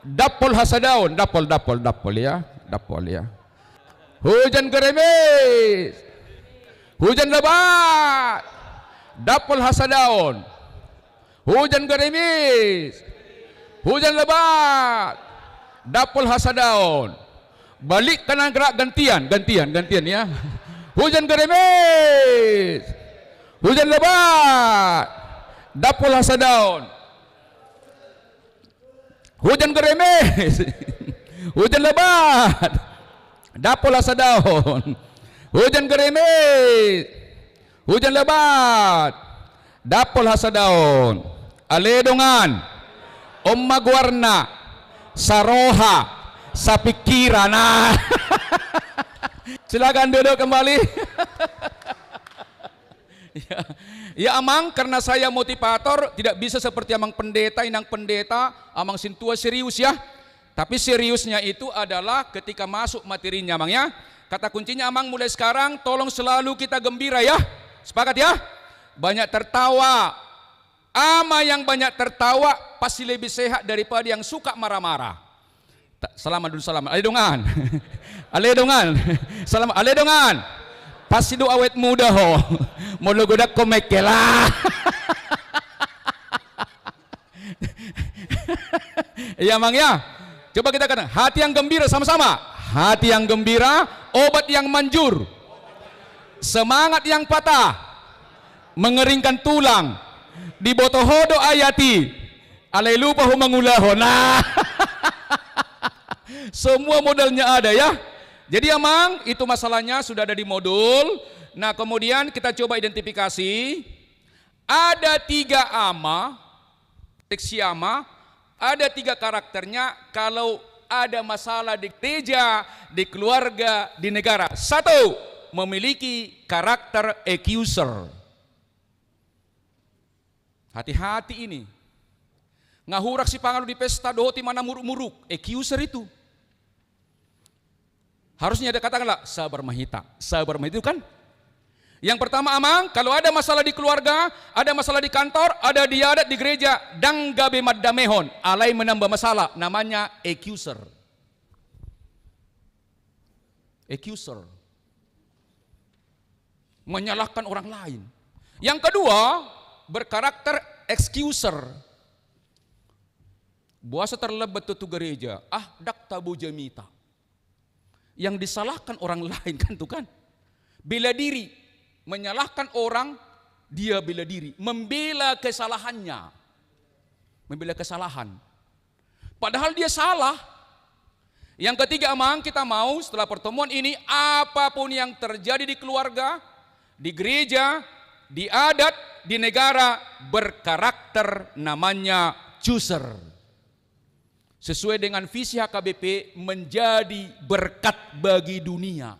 Dapol hasadaun, dapol ya. Hujan gerimis. Hujan lebat. Dapol hasadaun. Hujan gerimis. Hujan lebat. Dapol hasadaun. Balik kanan gerak gantian ya. Hujan gerimis. Hujan lebat, dapol hasadaun. Hujan gerimis, hujan lebat, dapol hasadaun. Hujan gerimis, hujan lebat, dapol hasadaun. Aledongan, magwarna, saroha, sa pikiran. Silakan duduk kembali. Ya amang karena saya motivator tidak bisa seperti amang pendeta, inang pendeta, amang sintua serius ya. Tapi seriusnya itu adalah ketika masuk materinya amang ya. Kata kuncinya amang mulai sekarang tolong selalu kita gembira ya. Sepakat ya? Banyak tertawa. Ama yang banyak tertawa pasti lebih sehat daripada yang suka marah-marah. Selamat dulu selamat. Ale dongan. Ale dongan. Selamat ale dongan. Pasti do awet muda ho. Mau lo godak komekela. Iya Mang ya. Coba kita katakan hati yang gembira sama-sama. Hati yang gembira, obat yang manjur. Semangat yang patah, mengeringkan tulang. Dibotohodo ayati, alelupa humangulaho. Nah, semua modalnya ada ya. Jadi Amang, itu masalahnya sudah ada di modul. Nah kemudian kita coba identifikasi. Ada 3 ama, teksiama, ada 3 karakternya kalau ada masalah di gereja, di keluarga, di negara. 1, memiliki karakter accuser. Hati-hati ini. Ngahurak si pangalu di pesta dohoti mana muruk-muruk. Accuser itu. Harusnya ada katakanlah sabar mahita. Sabar mahita itu kan. Yang pertama Amang, kalau ada masalah di keluarga, ada masalah di kantor, ada di adat di gereja, dang gabe maddamehon, alai menambah masalah, namanya accuser. Accuser. Menyalahkan orang lain. Yang kedua, berkarakter excuser. Buasa terlebat tuh gereja, dak tabu jamita. Yang disalahkan orang lain kan tuh kan. Bela diri, menyalahkan orang, dia bela diri, membela kesalahannya. Membela kesalahan. Padahal dia salah. Yang ketiga Amang, kita mau setelah pertemuan ini, apapun yang terjadi di keluarga, di gereja, di adat, di negara, berkarakter namanya accuser. Sesuai dengan visi HKBP, menjadi berkat bagi dunia.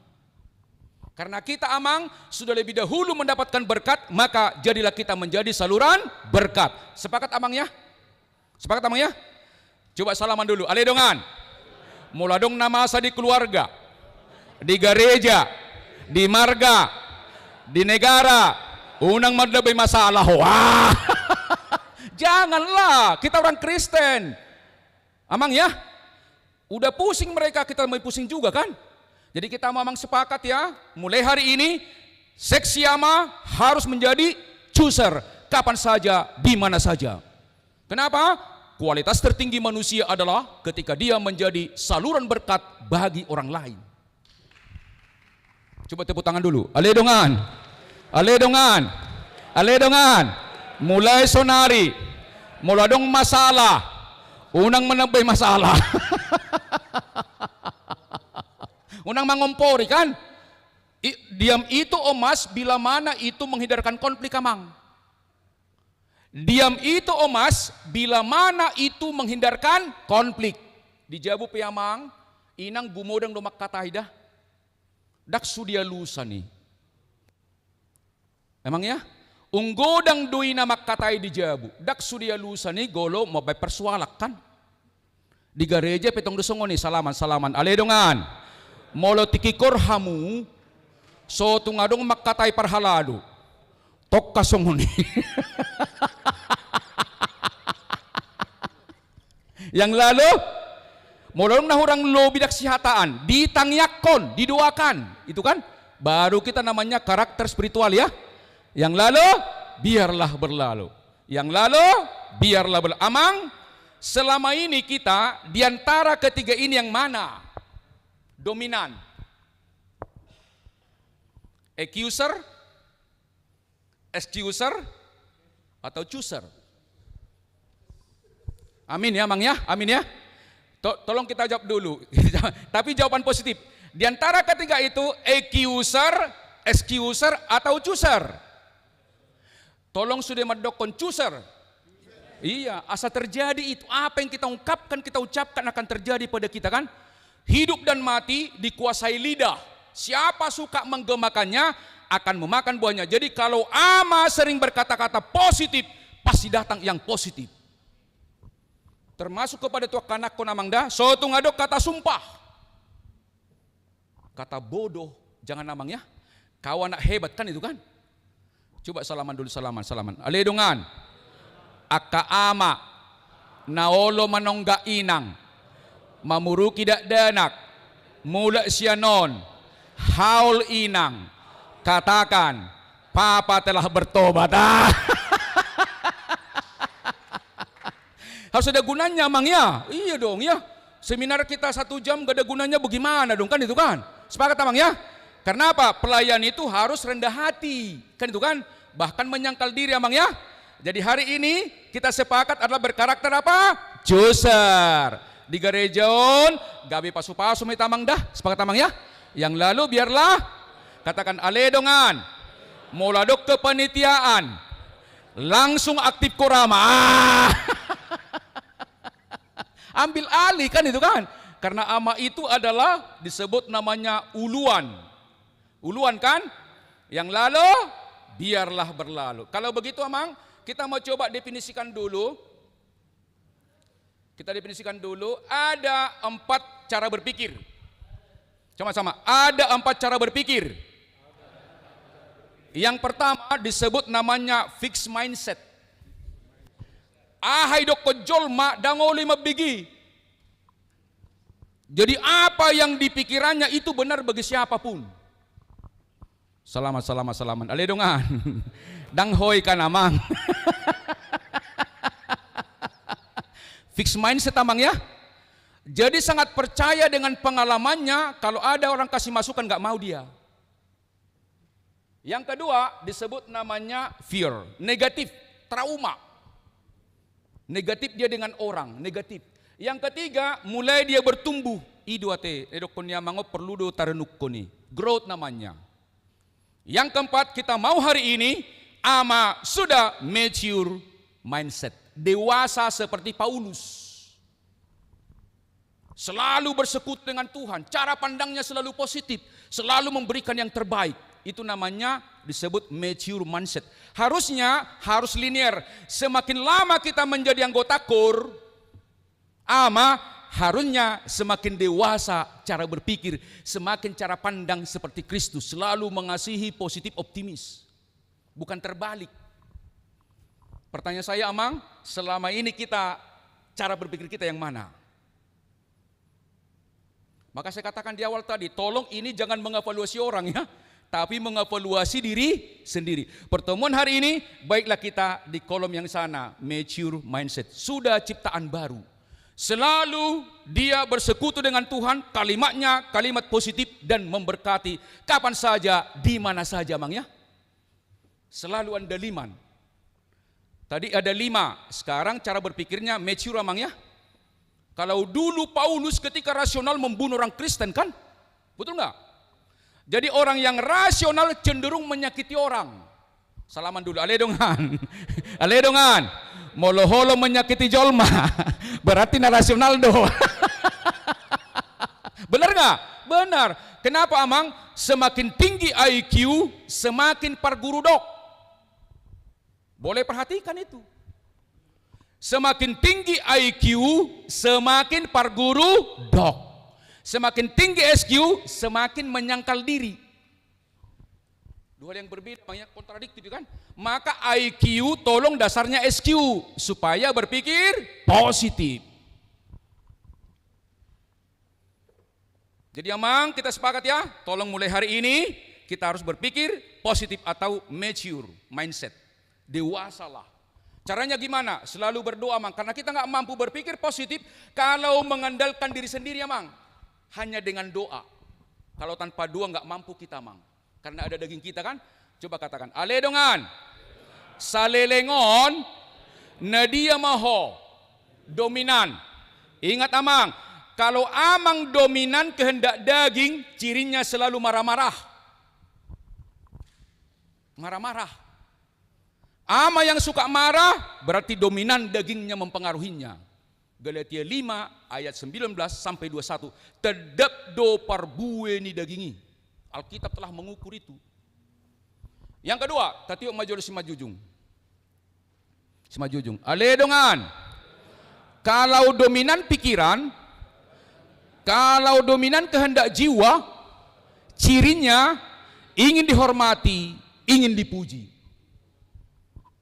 Karena kita Amang sudah lebih dahulu mendapatkan berkat, maka jadilah kita menjadi saluran berkat. Sepakat Amang ya? Sepakat Amang ya? Coba salaman dulu. Aledongan. Muladong nama asa di keluarga, di gereja, di marga, di negara, unang madlabay masalah. Wah. Janganlah, kita orang Kristen. Amang ya, udah pusing mereka, kita mau pusing juga kan. Jadi kita memang sepakat ya, mulai hari ini seksi ama harus menjadi accuser, kapan saja, di mana saja. Kenapa? Kualitas tertinggi manusia adalah ketika dia menjadi saluran berkat bagi orang lain. Coba tepuk tangan dulu. Aledongan, aledongan, aledongan. Mulai sonari, muladong masalah. Unang menambah masalah. Unang mengompori kan. Diam itu omas bila mana itu menghindarkan konflik Amang. Diam itu omas bila mana itu menghindarkan konflik. Di Jabu Piamang, inang gumodang domak kataidah. Dak sudia lusa nih. Emang ya? Unggodang dui namak katai di Jabu. Dak sudia lusa nih golo mau persualak kan. Di gereja petong dosongo nih salaman. Aledongan. Molo tikikor hamu. So tungadong makatay parhalado. Tok kasongo nih. Yang lalu molong nahurang lobi dak sihataan. Ditangyakon, didoakan. Itu kan. Baru kita namanya karakter spiritual ya. Yang lalu biarlah berlalu. Yang lalu biarlah berlalu. Amang, selama ini kita diantara ketiga ini yang mana? Dominan. Accuser, excuser, atau chooser? Amin ya Mang ya, amin ya. Tolong kita jawab dulu. Tapi jawaban positif. Diantara ketiga itu accuser, excuser, atau chooser? Tolong sudah mendokon chooser. Iya, asa terjadi itu. Apa yang kita ungkapkan, kita ucapkan akan terjadi pada kita kan. Hidup dan mati dikuasai lidah. Siapa suka menggemakannya akan memakan buahnya. Jadi kalau ama sering berkata-kata positif, pasti datang yang positif. Termasuk kepada tua kanak ko namang da, so tungadok kata sumpah. Kata bodoh, jangan namang ya. Kau anak hebat kan itu kan. Coba salaman dulu, salaman. Aledongan. Aka ama naolo manongga inang mamuruki dak danak mula sianon haul inang katakan papa telah bertobat. Harus ada gunanya Mang ya. Iya dong ya. Seminar kita 1 jam gak ada gunanya bagaimana dong kan itu kan. Sepakat Mang ya? Karena apa? Pelayan itu harus rendah hati. Kan itu kan? Bahkan menyangkal diri Mang ya. Jadi hari ini kita sepakat adalah berkarakter apa? Joser. Di gerejaon gabi pasu-pasu may tamang dah. Sepakat Mang ya? Yang lalu biarlah katakan aledongan. Moladok kepanitiaan. Langsung aktif korama. Ambil alih kan itu kan. Karena ama itu adalah disebut namanya uluan. Uluan kan? Yang lalu biarlah berlalu. Kalau begitu Amang, kita mau coba definisikan dulu. Kita definisikan dulu, ada 4 cara berpikir. Sama-sama, ada 4 cara berpikir. Yang pertama disebut namanya fixed mindset. Ahai dok kejolma dangoli mabigi. Jadi apa yang dipikirannya itu benar bagi siapapun. Selamat. Aledongan. Danghoy kan Amang. Fixed mindset Amang ya. Jadi sangat percaya dengan pengalamannya, kalau ada orang kasih masukan gak mau dia. Yang kedua disebut namanya fear, negatif, trauma. Negatif dia dengan orang, negatif. Yang ketiga mulai dia bertumbuh. Iduate, edokkonya mango perlu do tarenukkoni. Growth namanya. Yang keempat kita mau hari ini ama sudah mature mindset. Dewasa seperti Paulus. Selalu bersekutu dengan Tuhan. Cara pandangnya selalu positif. Selalu memberikan yang terbaik. Itu namanya disebut mature mindset. Harusnya harus linear. Semakin lama kita menjadi anggota KOR, ama harusnya semakin dewasa cara berpikir, semakin cara pandang seperti Kristus, selalu mengasihi, positif, optimis. Bukan terbalik. Pertanyaan saya Amang, selama ini kita cara berpikir kita yang mana? Maka saya katakan di awal tadi, tolong ini jangan mengevaluasi orang ya, tapi mengevaluasi diri sendiri. Pertemuan hari ini, baiklah kita di kolom yang sana, mature mindset. Sudah ciptaan baru. Selalu dia bersekutu dengan Tuhan, kalimatnya kalimat positif dan memberkati. Kapan saja, di mana saja Mang ya. Selalu andaliman. Tadi ada 5, sekarang cara berpikirnya mature Mang ya. Kalau dulu Paulus ketika rasional membunuh orang Kristen kan? Betul nggak? Jadi orang yang rasional cenderung menyakiti orang. Salaman dulu, aledongan. Aledongan. Moloholo menyakiti jolma. Berarti rasional do. Benar nggak? Benar. Kenapa Amang? Semakin tinggi IQ, semakin pargurudok. Boleh perhatikan itu. Semakin tinggi IQ, semakin parguru dok. Semakin tinggi SQ, semakin menyangkal diri. Dua hal yang berbeda, banyak kontradiktif kan? Maka IQ tolong dasarnya SQ supaya berpikir positif. Jadi Amang kita sepakat ya, tolong mulai hari ini kita harus berpikir positif atau mature mindset. Dewasalah. Caranya gimana? Selalu berdoa Mang, karena kita nggak mampu berpikir positif kalau mengandalkan diri sendiri ya Mang. Hanya dengan doa. Kalau tanpa doa nggak mampu kita Mang. Karena ada daging kita kan. Coba katakan, aledongan, salelengon, nadia maho, dominan. Ingat Amang, kalau Amang dominan kehendak daging, cirinya selalu marah-marah. Marah-marah. Ama yang suka marah berarti dominan dagingnya mempengaruhinya. Galatia 5 ayat 19 sampai 21. Tedap do parbue ni dagingi. Alkitab telah mengukur itu. Yang kedua, tatiok majul simajujung. Simajujung. Aledongan. Kalau dominan pikiran, kalau dominan kehendak jiwa, cirinya ingin dihormati, ingin dipuji.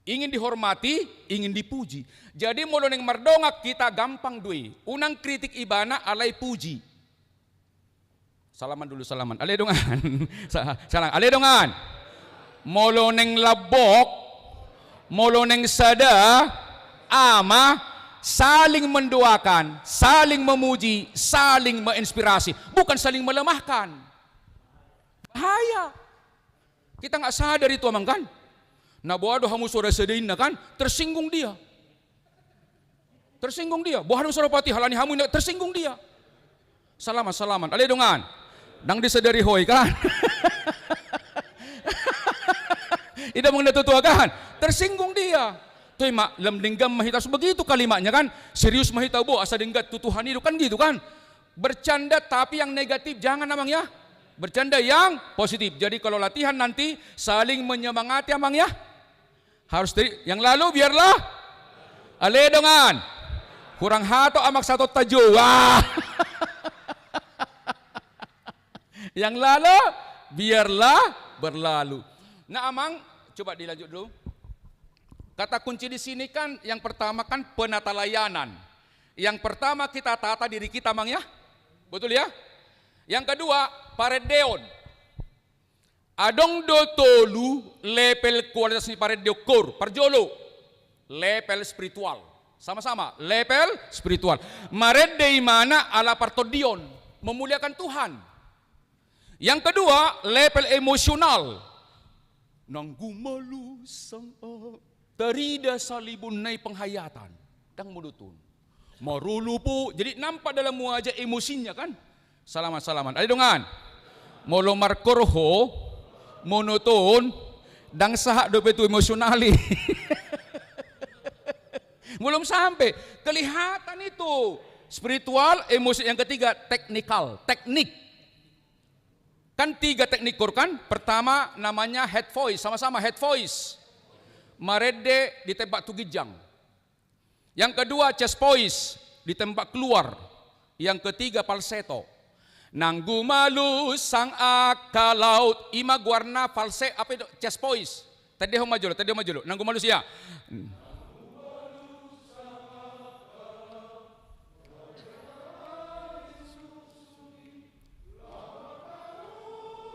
Ingin dihormati, ingin dipuji. Jadi mulai yang merdongak kita gampang dui. Unang kritik ibana alai puji. Salaman dulu salaman. Aledongan. Salam. Aledongan. Moloneng labok, moloneng sada, ama saling mendoakan, saling memuji, saling menginspirasi, bukan saling melemahkan. Bahaya. Kita nggak sadar itu amang kan? Nah, boado hamu suara sedain kan? Tersinggung dia. Tersinggung dia. Bohado suara pati halani hamu tersinggung dia. Salaman. Ale dongan. Dang disadari hoy kan? Ida mengenai kan? Tersinggung dia. Tuh mak lam denggam mahita begitu kalimatnya kan? Serius mahita bo asa denggat tutuhan itu kan gitu kan? Bercanda tapi yang negatif jangan namang ya. Bercanda yang positif. Jadi kalau latihan nanti saling menyemangati amang ya. Harus dari yang lalu biarlah ale dongan. Kurang hato amak satu tajo. Wah. Yang lalu biarlah berlalu. Nah, amang coba dilanjut dulu. Kata kunci di sini kan yang pertama kan penata layanan. Yang pertama kita tata diri kita amang ya. Betul ya? Yang kedua, paredeon. Adong do tolu level kualitas ni paredeo kor, parjolo. Level spiritual. Sama-sama, level spiritual. Marede mana ala partodion, memuliakan Tuhan. Yang kedua, level emosional. Nanggumalu sang tarida salibun nai penghayatan. Dang mudutun. Marulu po. Jadi nampak dalam wajah emosinya kan? Salaman. Ada dongan. Molo markorho monoton dang sahak do betu emosionali. Belum sampai kelihatan itu spiritual, emosi. Yang ketiga teknikal, teknik. Kan 3 teknik kor kan? Pertama namanya head voice, sama-sama head voice. Marede ditembak tugijang. Yang kedua chest voice, ditembak keluar. Yang ketiga falsetto. Nanggumalu sang akalaut ima guarna false apa itu chest voice. Tadi ho maju lo. Nanggumalu siya.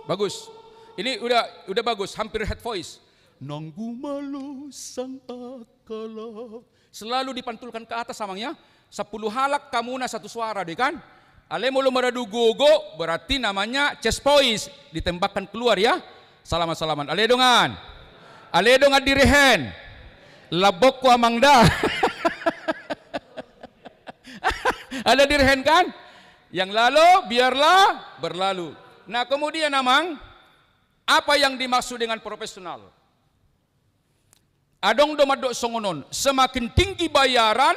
Bagus. Ini udah bagus, hampir head voice. Nanggumalu sang akalaut. Selalu dipantulkan ke atas samangnya. 10 halak kamu na satu suara deh kan? Ale mulu meradu gogo berarti namanya chest voice, ditembakkan keluar ya. Salaman. Ale dongan direhen. Labok ko amangda. Ada direhen kan? Yang lalu biarlah berlalu. Nah, kemudian namang apa yang dimaksud dengan profesional? Adong domadok songonon, semakin tinggi bayaran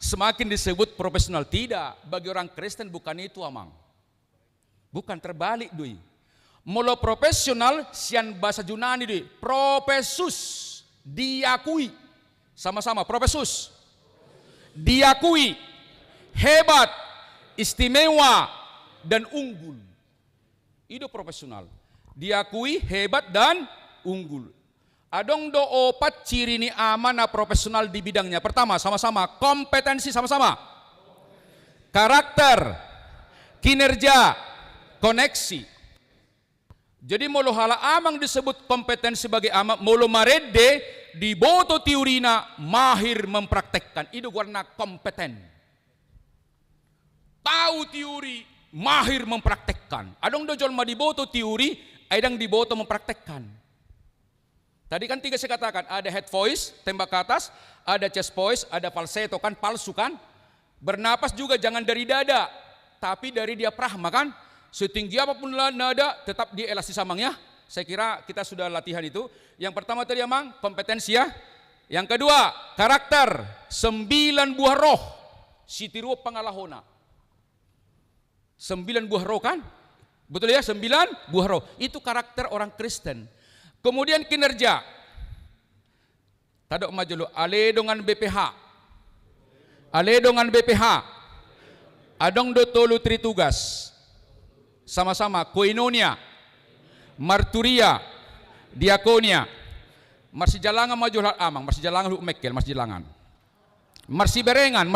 semakin disebut profesional. Tidak, bagi orang Kristen bukan itu amang. Bukan, terbalik dui. Molo profesional sian bahasa Yunani dui. Profesus, diakui. Sama-sama, profesus. Diakui, hebat, istimewa, dan unggul. Itu profesional. Diakui, hebat, dan unggul. Adong do 4 ciri ni amana profesional di bidangnya. Pertama, sama-sama kompetensi, sama-sama karakter, kinerja, koneksi. Jadi molo hala amang disebut kompetensi sebagai amang, molo marede di boto teorina mahir mempraktekkan. Itu warna kompeten. Tahu teori, mahir mempraktekkan. Adong do jolma di boto teori, adang di boto mempraktekkan. Tadi kan 3 saya katakan, ada head voice, tembak ke atas, ada chest voice, ada falsetto kan, palsu kan. Bernapas juga jangan dari dada, tapi dari diafragma kan. Setinggi apapun nada, tetap di elastis samang ya. Saya kira kita sudah latihan itu. Yang pertama tadi amang, kompetensi ya. Yang kedua, karakter, 9 buah roh. Sitiru pangalahona. 9 buah roh kan? Betul ya, 9 buah roh. Itu karakter orang Kristen. Kemudian kinerja. Tadok maju lu, ale dengan BPH. Ale dengan BPH. Adong do tolu tri tugas. Sama-sama koinonia, marturia, diakonia. Marsi jalangan maju hal amang, marsi jalangan lu mekel, marsi jalangan. Marsi berengan. Ayo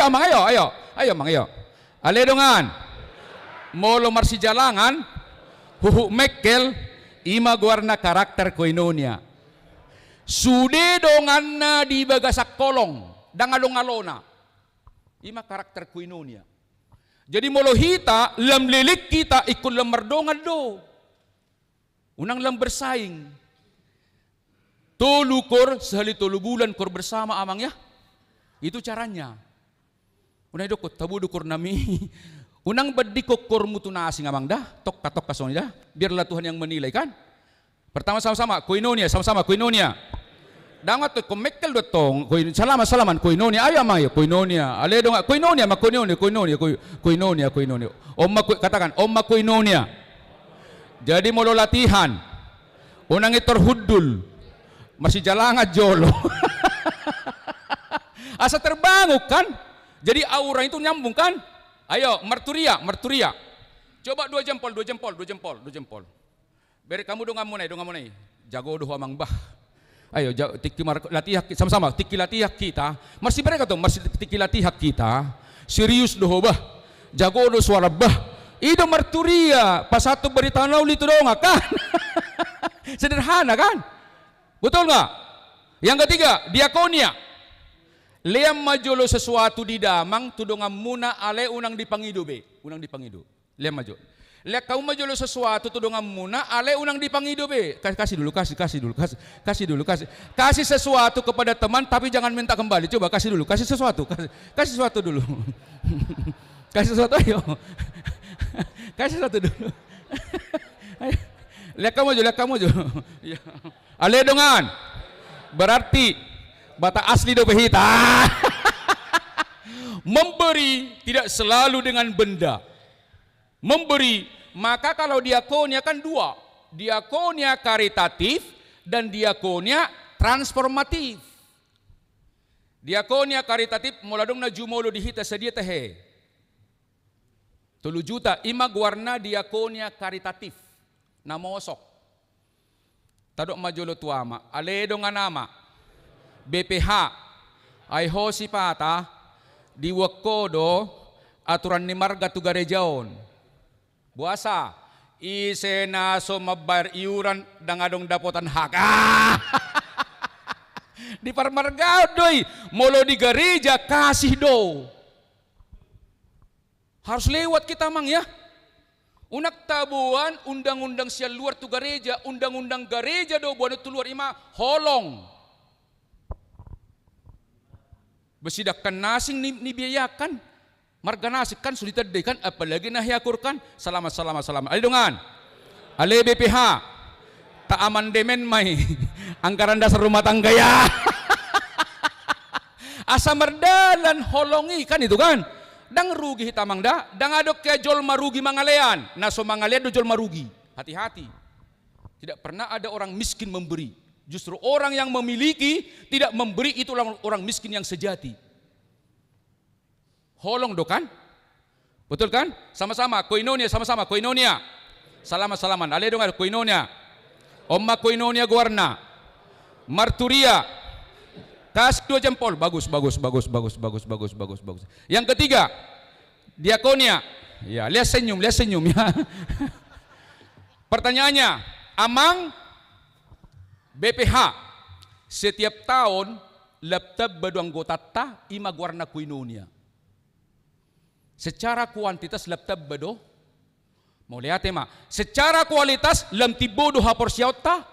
amang, ayo amang, ayo. Ale dengan molo marsi jalangan. Huhu mekel ima guarna karakter koinonia. Sude donganna di bagasak kolong, dangalong-alona. Ima karakter koinonia. Jadi molohita, lam lilik kita ikut lam merdongan do. Unang lam bersaing. Tolu kor, sehali tolu bulan kor bersama amang ya. Itu caranya. Unang dokot, tabu dukur nami. Unang badikok kor mutu nasi ngamang dah, tok katok kasong dah. Biarlah Tuhan yang menilai kan. Pertama sama-sama, koinonia, sama-sama koinonia. Dangat to komekel do tong, salaman koinonia, ayo amang ya koinonia. Ale dong koinonia, mak koinonia. Katakan, omma koinonia. Jadi molo latihan. Unang itor hudul. Masih jalangan jolo. Asa terbanguk kan? Jadi aura itu nyambung kan? Ayo, merturia. Coba 2 jempol. Beri kamu dong ngamunai. Jago doh amang bah. Ayo, latih sama-sama. Tiki latih kita. Masih mereka tuh, masih tiki latih kita. Serius doh bah. Jago doh suara bah. Itu merturia. Pas satu berita nauli itu dong kan? Sederhana kan? Betul nggak? Yang ketiga, diakonia. Liam majolo sesuatu di damang, tudongan muna ale unang dipangido be. Unang dipangido. Liam majo. Lihat kau majolo sesuatu tudongan muna ale unang dipangido be. Kasih dulu. Kasih sesuatu kepada teman tapi jangan minta kembali. Coba kasih dulu, kasih sesuatu. Kasih sesuatu dulu. Kasih sesuatu ayo. Kasih sesuatu dulu. Ayo. Lihat kamu aja. Ya. Ale dongan. Berarti bata asli do behita. Memberi tidak selalu dengan benda. Memberi, maka kalau diakonia kan 2. Diakonia karitatif dan diakonia transformatif. Diakonia karitatif muladong na jumolo dihita sedia tehe. 3 juta ima guarna diakonia karitatif. Namosok. Tadok majolo tuama. Ale dongan nama. BPH. Ay hosi pata. Di wakodo aturan ni marga tu garejaon. Buasa. Isena so mabayar iuran dangadong dapotan hak. Di parmarga doy. Molo di gereja kasih do. Harus lewat kita mang ya. Unak tabuan undang-undang siya luar tu gereja, undang-undang gereja do buat tu luar ima holong. Besidakkan nasing nibiayakan. Marga nasik kan sulit tadi kan apalagi nahyakurkan. Selamat. Ale dongan. Ale BPH. Tak amandemen mai. Anggaran dasar rumah tangga ya. Asa merdalan holongi kan itu kan. Dang rugi hitamang dah, dang adok ke jol marugi mangalean, naso mangalean do jol marugi. Hati-hati. Tidak pernah ada orang miskin memberi. Justru orang yang memiliki tidak memberi itu orang miskin yang sejati. Holong do kan? Betul kan? Sama-sama koinonia, sama-sama koinonia. Salaman. Ale dong koinonia. Omma koinonia guarna. Marturia. Tas 2 jempol, bagus. Yang ketiga, diakonia. Ya, lihat senyum ya. Pertanyaannya, amang BPH setiap tahun laptab badu anggota ta ima guarna koinonia. Secara kuantitas laptab bado mau lihat tema. Secara kualitas lam tibodo hapor siauta.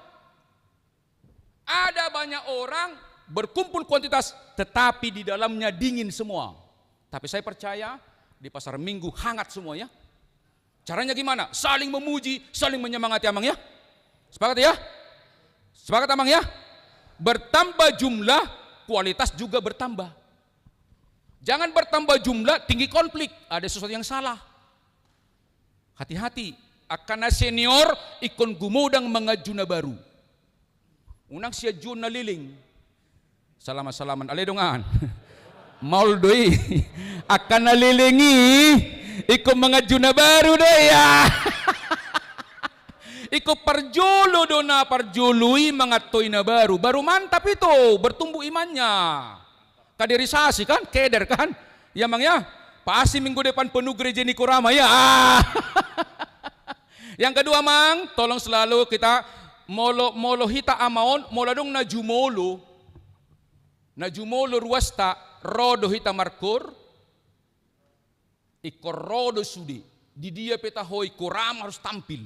Ada banyak orang berkumpul kuantitas tetapi di dalamnya dingin semua. Tapi saya percaya di pasar Minggu hangat semua ya. Caranya gimana? Saling memuji, saling menyemangati amang ya. Sepakat ya? Sepakat amang ya? Bertambah jumlah, kualitas juga bertambah. Jangan bertambah jumlah, tinggi konflik. Ada sesuatu yang salah. Hati-hati. Akana senior ikon gumudang mga juna baru. Unang siya juna liling. Salaman. Ale dongan. Maul doi. Akan nalilingi. Iko mga juna baru do ya. Iko parjolo do na parjului mga toy na baru. Baru mantap itu. Bertumbuh imannya. Kaderisasi kan. Keder kan. Ya mang ya. Paasi minggu depan penuh gereja Nikorama ya. Yang kedua mang. Tolong selalu kita molo hita amaon moladong najumolo ruwasta rodo hita markur ikorodo sudi di dia peta hoi kurama harus tampil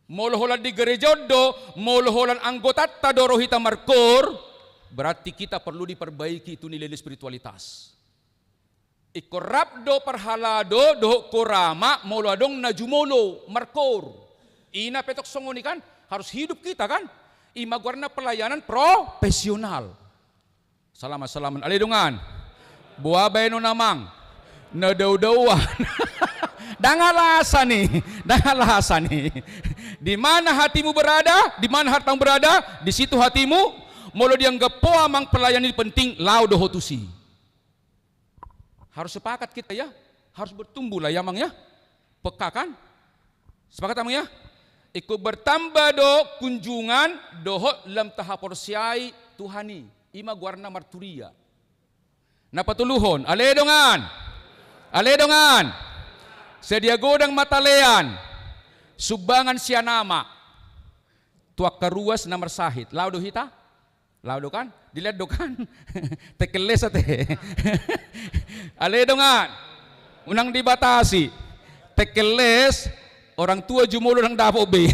molo holan di gereja do molo holan anggota tadoro hita markur berarti kita perlu diperbaiki itu nilai spiritualitas ikorabdo parhalado do kurama molo adong najumolo markur ina petok songoni kan harus hidup kita kan imagwarna pelayanan profesional salaman alidungan buabay no namang nadaw-dawan dangalasa nih di mana hatimu berada di mana hartamu berada di situ hatimu molo dianggap po amang pelayanan ini penting laudo hotusi harus sepakat kita ya harus bertumbuh lah ya mang ya peka kan sepakat amang ya ikut bertambah do kunjungan doho lam tahaporsiai Tuhani ima guarna marturia na patuluhon aledongan sedia godang matalean subangan sianama tuak karuas na marsahit laudo hita laudo kan dilihat do kan tekeles ate aledongan unang dibatasi tekeles orang tua jumulo ng dapo be.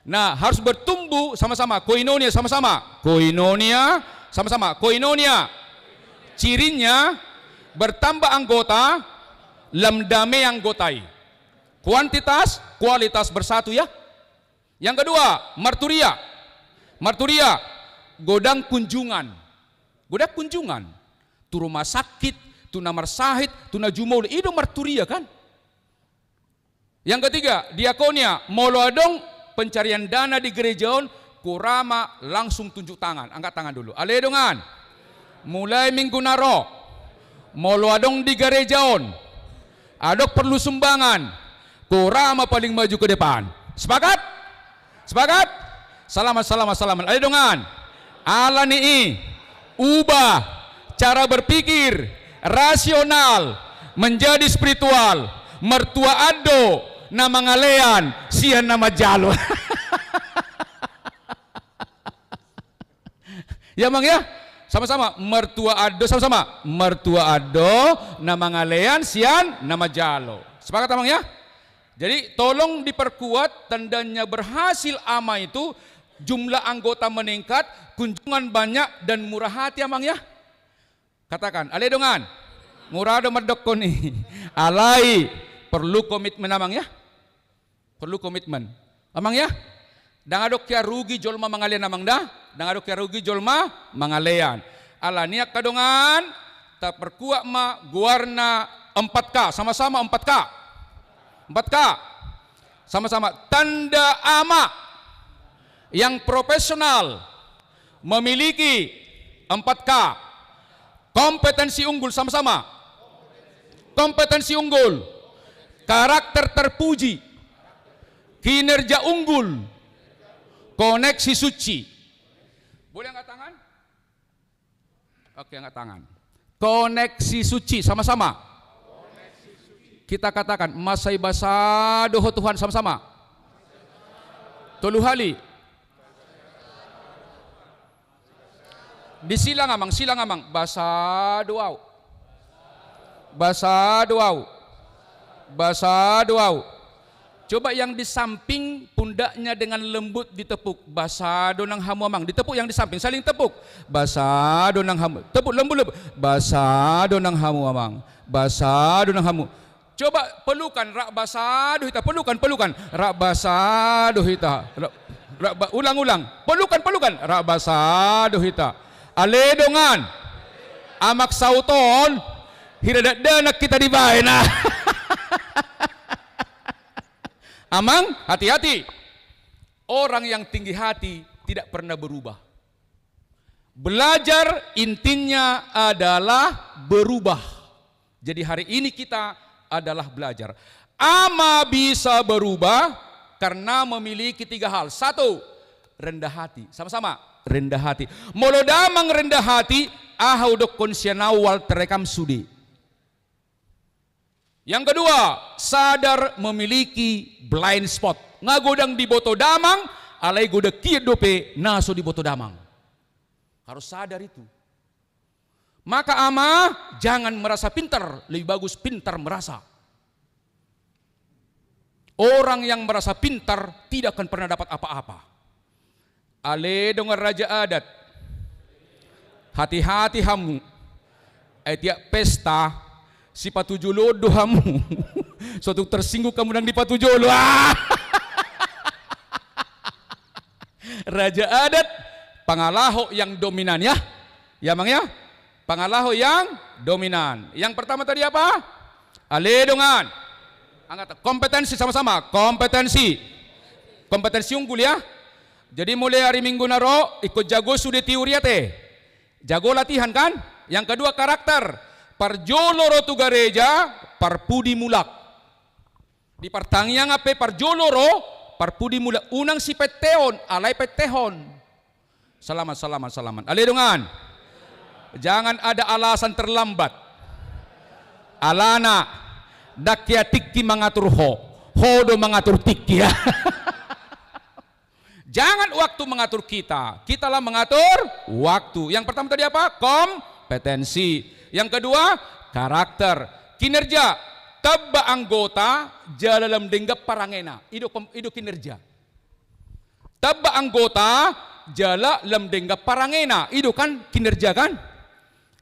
Nah, harus bertumbuh sama-sama. Koinonia sama-sama. Koinonia. Cirinya bertambah anggota, lamdame anggotai. Kuantitas, kualitas bersatu ya. Yang kedua, marturia. Godang kunjungan. Tu rumah sakit, tu namar sahid, tu najumol, itu marturia kan? Yang ketiga, diakonia, molo adong pencarian dana di gerejaon, kurama langsung tunjuk tangan, angkat tangan dulu. Aledongan, mulai minggu naro, molo adong di gerejaon, adok perlu sumbangan, kurama paling maju ke depan. Sepakat? Salamat. Aledongan, ala nii, ubah cara berpikir, rasional menjadi spiritual mertua ado nama ngalean sian nama jalo ya mang ya sama-sama mertua ado nama ngalean sian nama jalo sepakat mang ya jadi tolong diperkuat tandanya berhasil ama itu jumlah anggota meningkat kunjungan banyak dan murah hati amang ya katakan, aledongan, murado merdok ko ni, alay, perlu komitmen amang ya, perlu komitmen, amang ya, dangadok kya rugi jolma mangalian amang dah, dangadok kya rugi jolma mangalian, alaniak kadongan, tak perkuat ma guarna 4K, sama-sama 4K, sama-sama tanda ama yang profesional memiliki 4K. Kompetensi unggul sama-sama. Kompetensi unggul. Karakter terpuji. Kinerja unggul. Koneksi suci. Boleh angkat tangan? Oke, angkat tangan. Koneksi suci sama-sama. Kita katakan masai basado ho Tuhan sama-sama. Toluhali. Disilang amang bahasa doau coba yang di samping pundaknya dengan lembut ditepuk bahasa donang hamu amang ditepuk yang di samping saling tepuk bahasa donang hamu tepuk lembut bahasa donang hamu amang bahasa donang hamu coba pelukan rak bahasa dohita pelukan rak bahasa dohita ulang pelukan rak bahasa dohita aledongan amak sauton hiradadanak kita dibae na amang hati-hati orang yang tinggi hati tidak pernah berubah belajar intinya adalah berubah jadi hari ini kita adalah belajar ama bisa berubah karena memiliki 3 hal 1 rendah hati sama-sama rendah hati. Molo damang rendah hati, ahau dok konsianau wal terekam sudi. Yang kedua, sadar memiliki blind spot. Ngagodang di boto damang, alai goda kia dope naso di boto damang. Harus sadar itu. Maka ama jangan merasa pintar, lebih bagus pintar merasa. Orang yang merasa pintar tidak akan pernah dapat apa-apa. Ale dengan raja adat. Hati-hati hamu. Tiap pesta si patujolo dohamu. Suatu tersinggung kamu nang di patujolo. Raja adat pangalaho yang dominan ya. Ya Mang ya. Pangalaho yang dominan. Yang pertama tadi apa? Aledongan. Angkat kompetensi sama-sama. Kompetensi unggul ya. Jadi mulai hari Minggu naro ikut jago sudah teori teh. Jago latihan kan? Yang kedua karakter. Parjoloro tu gareja, parpudi mulak. Di pertanyaan apa parjoloro, parpudi mulak. Unang si peteon, alai petehon. Salaman. Aledongan. Jangan ada alasan terlambat. Alana, dakya tikki mengatur hodo mengatur tikki ya. Jangan waktu mengatur kita. Kitalah mengatur waktu. Yang pertama tadi apa? Kompetensi. Yang kedua, karakter, kinerja, taba anggota jalalam denggap parangena, itu kinerja. Taba anggota jalalam denggap parangena, itu kan kinerja kan.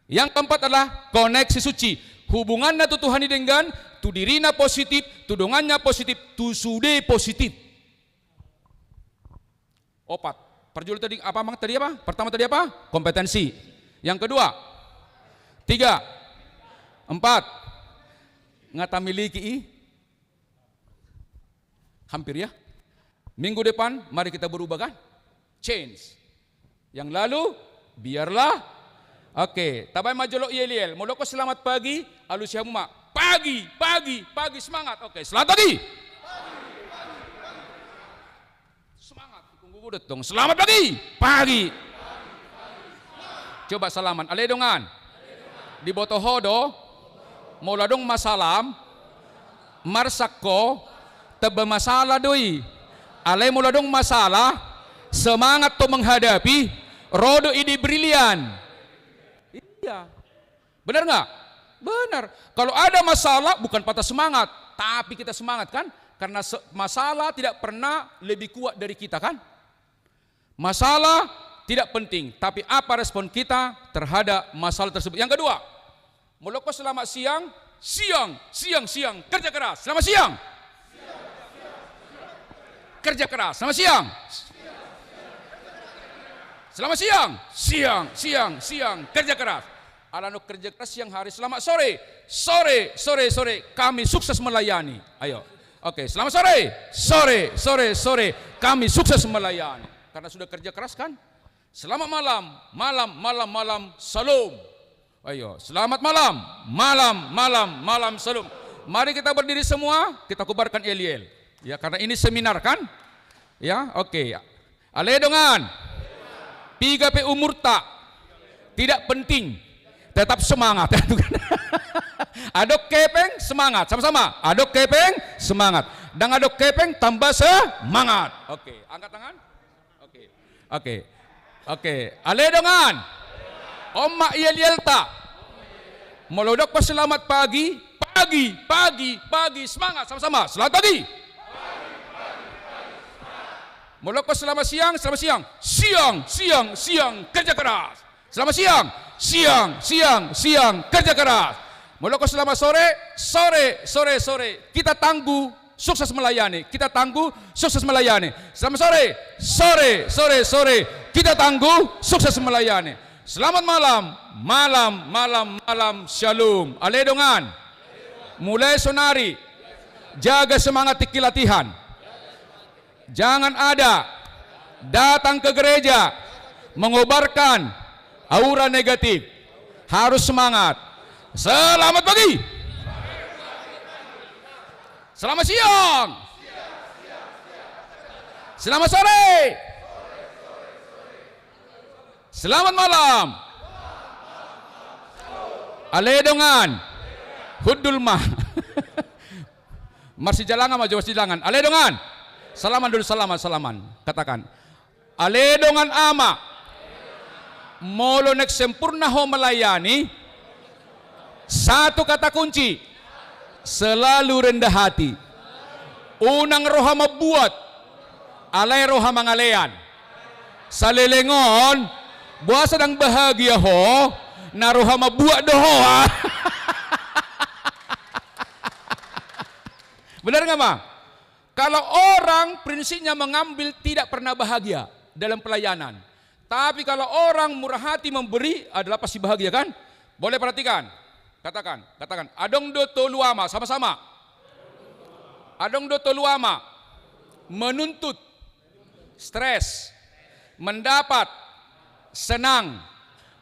Yang keempat adalah koneksi suci, hubungannya tu Tuhan dengan tu dirina positif, tu dongannya positif, tu sude positif. Opat, perjul tadi apa? Tadi apa? Pertama tadi apa? Kompetensi. Yang kedua, 3, 4, ngata miliki hampir ya. Minggu depan mari kita berubah kan? Change. Yang lalu biarlah. Oke, tabay majolo ieliel. Moloko selamat pagi, alusya muma. Pagi semangat. Oke, selamat pagi. Semangat, tunggu budut dong. Selamat pagi. Coba salaman, aledongan. Di boto hodo, muladong masalam, marsakko, teba masalah doi. Alay muladong masalah, semangat to menghadapi, rodo ini brilian. Iya, benar nggak? Benar. Kalau ada masalah, bukan patah semangat, tapi kita semangat kan? Karena masalah tidak pernah lebih kuat dari kita kan? Masalah tidak penting, tapi apa respon kita terhadap masalah tersebut. Yang kedua, moloko selamat siang, kerja keras. Selamat siang. Kerja keras. Selamat siang. Selamat siang, kerja keras. Alano kerja keras siang hari. Selamat sore. Kami sukses melayani. Ayo. Oke, selamat sore. Kami sukses melayani. Karena sudah kerja keras kan? Selamat malam, salam. Ayo, selamat malam, salam. Mari kita berdiri semua, kita kubarkan Eliel. Ya, karena ini seminar kan? Ya, oke. Aledongan. 3P umurta. Tidak penting, tetap semangat. Adok kepeng semangat, sama-sama. Adok kepeng semangat. Dan adok kepeng tambah semangat. Oke, angkat tangan. Oke. Aledongan. Omma Ielielta. Molodok pa selamat pagi, semangat sama-sama. Selamat pagi. Molodok pa selamat siang, kerja keras. Selamat siang, kerja keras. Molodok pa selamat sore. Kita tangguh sukses melayani. Selamat sore. Kita tangguh sukses melayani. Selamat malam, shalom. Aledongan. Mulai sonari. Jaga semangat tiki latihan. Jangan ada datang ke gereja mengobarkan aura negatif. Harus semangat. Selamat pagi. Selamat siang. Selamat sore. Selamat malam. Aledongan. Hudulmah. Marsi jalangan maju marsi jalangan. Ale dongan. Salaman dulu salaman. Katakan. Ale dongan ama. Molo nek sempurna ho melayani. Satu kata kunci. Selalu rendah hati. Unang roha mabuat. Alay roha mangalean. Salelengon. Buat sedang bahagia ho. Naroha mabuat doho. Benar nggak ma? Kalau orang prinsipnya mengambil tidak pernah bahagia dalam pelayanan. Tapi kalau orang murah hati memberi adalah pasti bahagia kan? Boleh perhatikan. Katakan. Adong do toluama sama-sama. Adong do toluama menuntut, stres, mendapat, senang,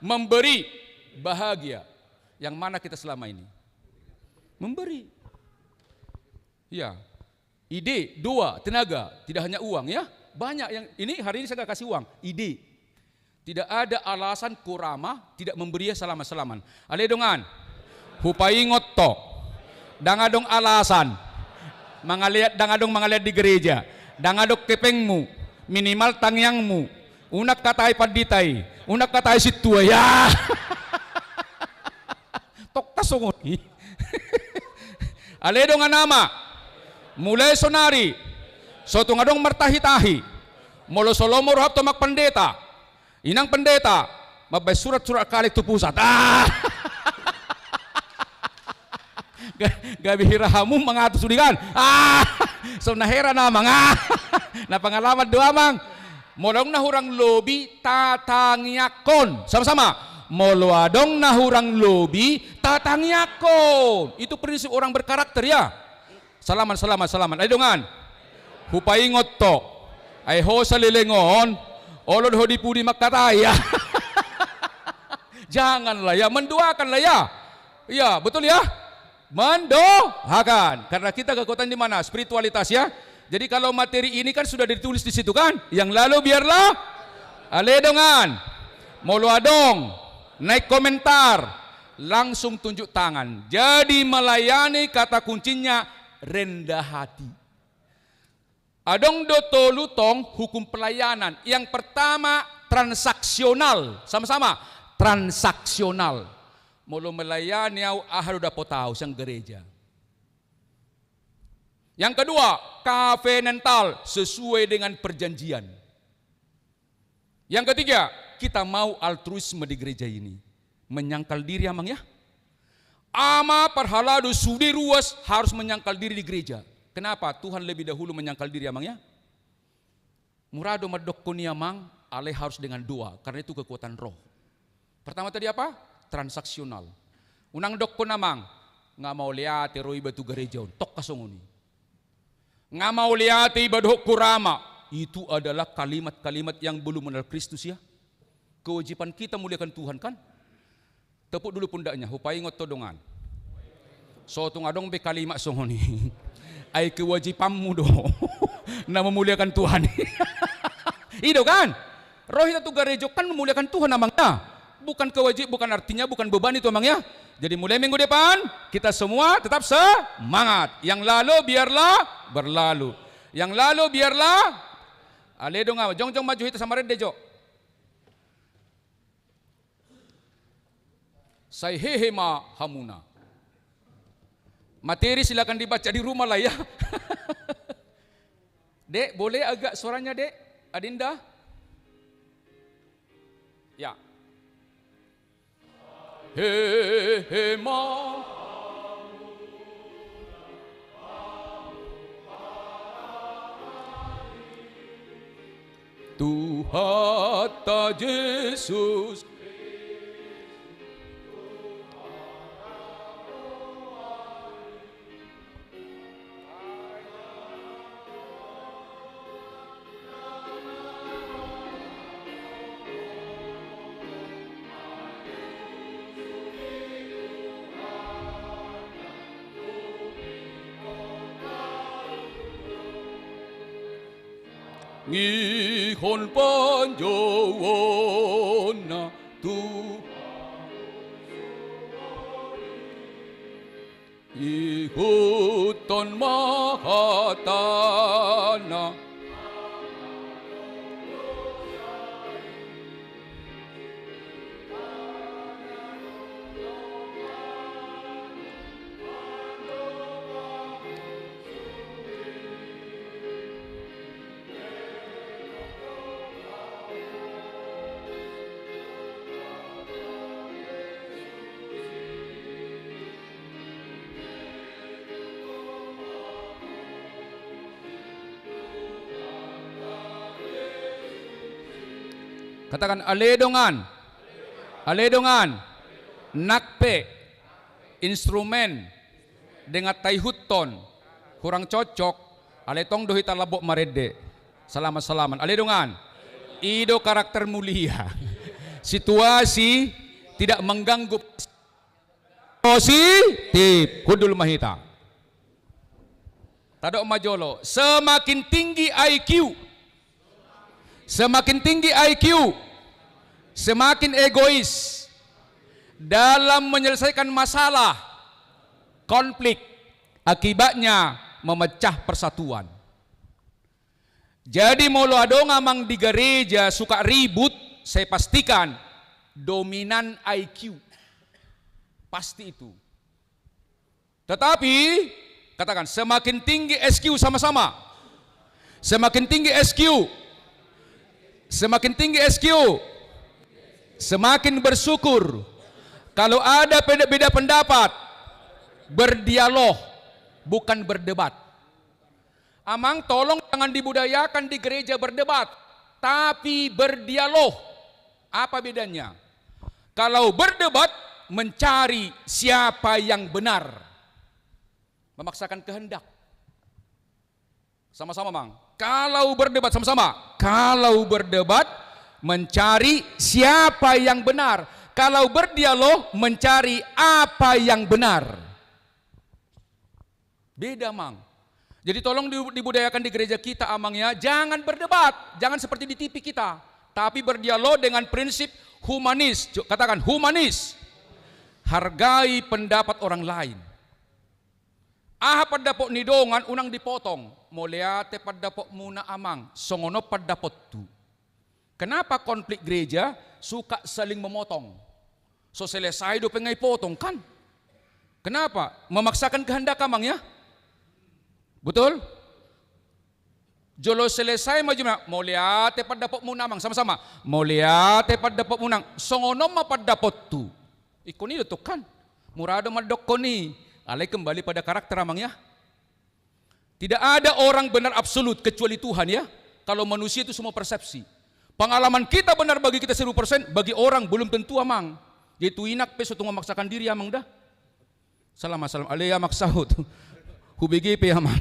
memberi, bahagia. Yang mana kita selama ini? Memberi. Ya, ide, doa, tenaga, tidak hanya uang ya. Banyak yang ini hari ini saya gak kasih uang, ide. Tidak ada alasan kurama tidak memberi salaman. Ale dongan, hupai ngotto, dangadong alasan, dangadong mangaliat di gereja, dangadong kepengmu, minimal tangyangmu, unak katai paditai, unak katai situa ya. Tok tasongoni. Ale dongan nama. Mulai sonari, soto ngadong martahi-tahi, molo solomo rohap tomak pendeta, inang pendeta, mabay surat-surat kali tu pusat. Gabi hirahamu mengatus sudikan. So nahera namang. Na pangalaman doa mang. Molong nahurang lobi tatangyakon. Sama-sama. Moloadong nahurang lobi tatangyakon. Itu prinsip orang berkarakter ya. Salaman. Ay dongan. Hupai ngotto. Ay ho sa lilingon. Olod ho di pudi makataya. Janganlah ya, mendoakanlah ya. Iya, betul ya? Mendoakan. Karena kita kekuatan di mana? Spiritualitas ya. Jadi kalau materi ini kan sudah ditulis di situ kan? Yang lalu biarlah ale dongan. Molo adong. Naik komentar. Langsung tunjuk tangan. Jadi melayani kata kuncinya rendah hati. Adong doto lutong hukum pelayanan. Yang pertama transaksional. Sama-sama transaksional. Mulu melayani au ahadu dapotau sang gereja. Yang kedua covenantal sesuai dengan perjanjian. Yang ketiga kita mau altruisme di gereja ini. Menyangkal diri amang ya. Ama parhalado sudi ruas harus menyangkal diri di gereja. Kenapa? Tuhan lebih dahulu menyangkal diri amangnya. Murado madokoni amang, ale harus dengan doa. Karena itu kekuatan roh. Pertama tadi apa? Transaksional. Unang dokon amang, nga mau lihat roy batu gereja, tok kasongoni. Nga mau lihat ibadah kurama. Itu adalah kalimat-kalimat yang belum mengenal Kristus ya. Kewajiban kita muliakan Tuhan kan? Tepuk dulu pundaknya, hupai ngot todongan. So tungadong be kalimat songoni. Ay kewajibanmu do. Na memuliakan Tuhan. Itu kan? Roh itu gereja kan memuliakan Tuhan namanya. Bukan bukan artinya bukan beban itu namanya. Jadi mulai minggu depan kita semua tetap semangat. Yang lalu biarlah berlalu. Yang lalu biarlah ale dong jong maju itu sama dejo. Saya hehema hamuna. Materi silakan dibaca di rumah lah ya. Dek, boleh agak suaranya dek? Adinda? Ya. Hehema. Tuhan Yesus. Ngihon panjawon na Tuhan ikutan Tuhan Maha Tanah. Katakan aledongan, aledongan, nakpe, instrumen, dengan taihuton, kurang cocok, aletong dohita labok marede, salaman-salaman, aledongan, ido karakter mulia, situasi tidak mengganggu, positif, kudul mahita. Tadok majolo, semakin tinggi IQ, semakin tinggi IQ, semakin egois dalam menyelesaikan masalah, konflik, akibatnya memecah persatuan. Jadi molo adong amang di gereja suka ribut, saya pastikan dominan IQ. Pasti itu. Tetapi, katakan semakin tinggi SQ sama-sama. Semakin tinggi SQ, semakin tinggi SQ, semakin bersyukur. Kalau ada beda pendapat, berdialog, bukan berdebat. Amang tolong jangan dibudayakan di gereja berdebat, tapi berdialog. Apa bedanya? Kalau berdebat, mencari siapa yang benar, memaksakan kehendak. Sama-sama, Mang. Kalau berdebat sama-sama, kalau berdebat mencari siapa yang benar, kalau berdialog mencari apa yang benar. Beda, Mang. Jadi tolong dibudayakan di gereja kita, Amang ya, jangan berdebat, jangan seperti di TV kita, tapi berdialog dengan prinsip humanis. Katakan humanis. Hargai pendapat orang lain. Pada dapok nidongan unang dipotong, moleate pada dapok muna amang, songono pada dapot tu. Kenapa konflik gereja suka saling memotong? So selesai do pengai potong kan? Kenapa? Memaksakan kehendak amang ya? Betul? Jolo selesai maju na, moleate pada dapok muna amang sama-sama. Moleate pada dapok munang, songono ma pada dapot tu. Ikuni do kan? Murado madok koni. Alai kembali pada karakter amang ya. Tidak ada orang benar absolut kecuali Tuhan ya. Kalau manusia itu semua persepsi. Pengalaman kita benar bagi kita 1000%, bagi orang belum tentu amang. Yaitu inak pe sutung memaksakan diri amang dah. Salam alai ya maksahut. Hubigi pe amang.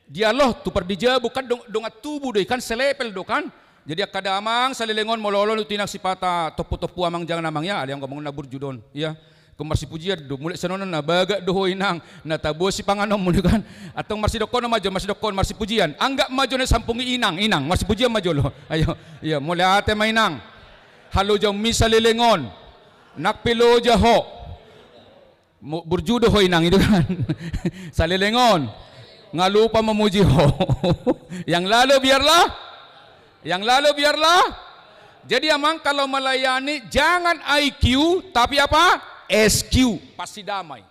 Dialog tu perdija bukan dongat tubuh deh kan selepel do kan. Jadi kada amang salilengon mololo tu tinak sipata topu-topu amang jangan amang ya. Ada yang ngomong nabur judon ya. Marsi pujian do mulai sanonon na baga do inang na tabo si panganom mo kan atong marsi dokon na majo marsi pujian anggap majo na sampungi inang marsi pujian majo lo ayo iya mulai ate mainang halo jam misa lilengon nakpilo jaho burjudo ho inang itu kan sa lilengon ngalupa memuji ho yang lalu biarlah jadi amang kalau melayani jangan IQ tapi apa SQ, pasti damai.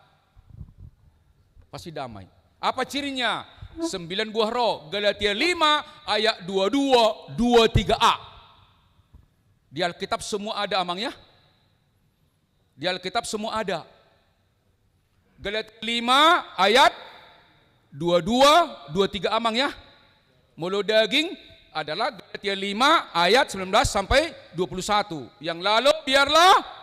Pasti damai. Apa cirinya? 9 buah roh, Galatia 5 ayat 22, 23a. Di Alkitab semua ada amang ya. Di Alkitab semua ada. Galatia 5 ayat 22, 23 amang ya. Mulu daging adalah Galatia 5 ayat 19 sampai 21. Yang lalu biarlah.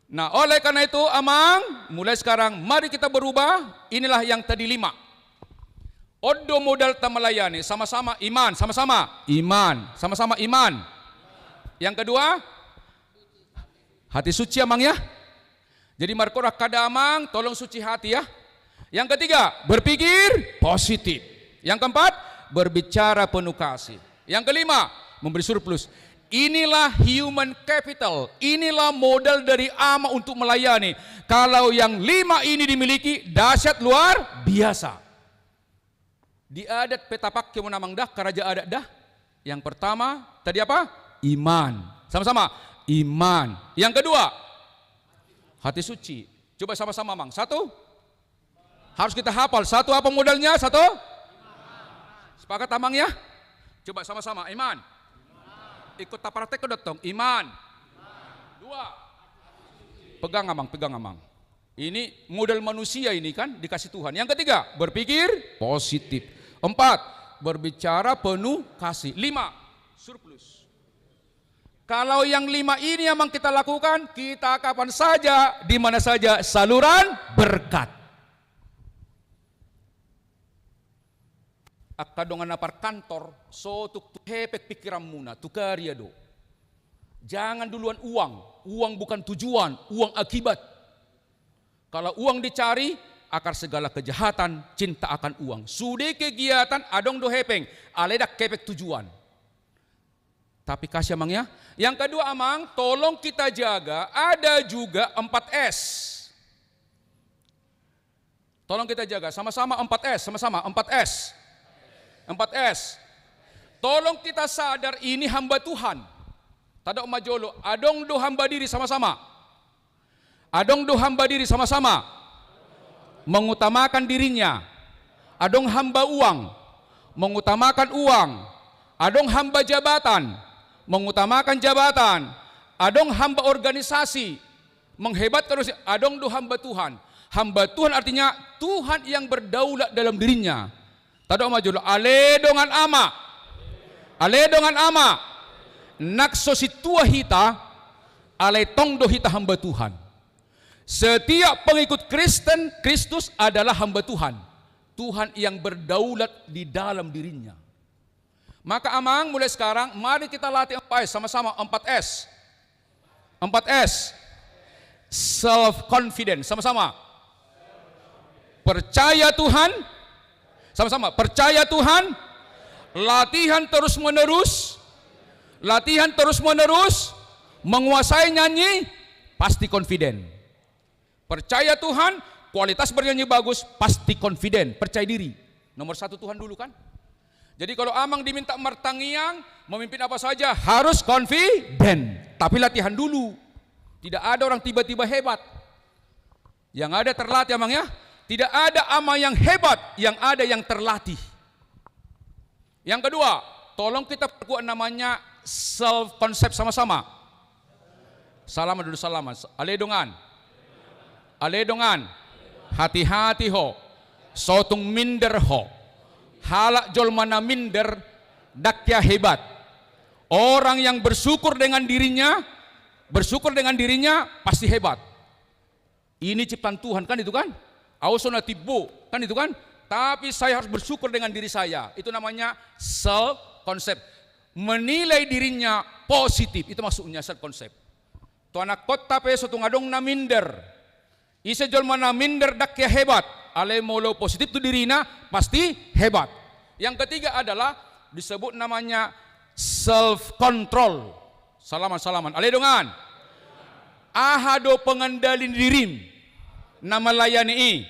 Nah, oleh karena itu amang, mulai sekarang mari kita berubah. Inilah yang tadi 5. Odo modal melayani, sama-sama iman, sama-sama iman. Yang kedua, hati suci amang ya. Jadi markora kada amang, tolong suci hati ya. Yang ketiga, berpikir positif. Yang keempat, berbicara penuh kasih. Yang kelima, memberi surplus. Inilah human capital, inilah modal dari ama untuk melayani. Kalau yang 5 ini dimiliki, dahsyat luar biasa. Di adat petapak yang menamang dah, karaja adat dah. Yang pertama, tadi apa? Iman. Sama-sama, iman. Yang kedua, hati suci. Coba sama-sama mang. Satu, harus kita hafal. Satu apa modalnya? Satu, sepakat amang ya? Coba sama-sama, iman. Ikut praktek dong, iman. Dua, pegang amang, pegang amang. Ini modal manusia ini kan dikasih Tuhan. Yang ketiga, berpikir positif. 4, berbicara penuh kasih. 5, surplus. Kalau yang 5 ini memang kita lakukan, kita kapan saja, di mana saja, saluran berkat. Akadongan napar kantor, so tuk hepek pikiran muna, tukaria do. Jangan duluan uang bukan tujuan, uang akibat. Kalau uang dicari, akar segala kejahatan, cinta akan uang. Sudah kegiatan adong do hepeng, aledak kepek tujuan. Tapi kasih amang ya. Yang kedua amang, tolong kita jaga, ada juga 4S. Tolong kita jaga, sama-sama 4S, sama-sama 4S. 4S. Tolong kita sadar ini hamba Tuhan. Tadok majolo, adong do hamba diri sama-sama. Adong do hamba diri sama-sama. Mengutamakan dirinya. Adong hamba uang, mengutamakan uang. Adong hamba jabatan, mengutamakan jabatan. Adong hamba organisasi, menghebatkan organisasi. Adong do hamba Tuhan. Hamba Tuhan artinya Tuhan yang berdaulat dalam dirinya. Tadok maju ale dongan ama. Ale dongan ama. Nakso si tua hita ale tongdo hita hamba Tuhan. Setiap pengikut Kristen Kristus adalah hamba Tuhan. Tuhan yang berdaulat di dalam dirinya. Maka amang mulai sekarang mari kita latih 4S sama-sama 4S. 4S. Self confidence sama-sama. Percaya Tuhan. Sama-sama, percaya Tuhan, latihan terus-menerus, menguasai nyanyi, pasti confident. Percaya Tuhan, kualitas bernyanyi bagus, pasti confident, percaya diri. Nomor 1 Tuhan dulu kan. Jadi kalau amang diminta mertangiang, memimpin apa saja, harus confident. Tapi latihan dulu. Tidak ada orang tiba-tiba hebat. Yang ada terlatih amang ya. Tidak ada ama yang hebat, yang ada yang terlatih. Yang kedua, tolong kita perkuat namanya self concept sama-sama. Salaman dulu salaman. Ale dongan. Hati-hati ho. Sotung minder ho. Halak jol mana minder, dakya hebat. Orang yang bersyukur dengan dirinya pasti hebat. Ini ciptaan Tuhan kan itu kan? Ausona tibo, kan itu kan? Tapi saya harus bersyukur dengan diri saya. Itu namanya self concept. Menilai dirinya positif, itu maksudnya self concept. Tuanak kota pe sotung adong na minder. Isa jol mana minder dak ya hebat. Ale molo positif tu dirina pasti hebat. Yang ketiga adalah disebut namanya self control. Salaman. Ale dongan. Ahado pengendali dirim. Nama layani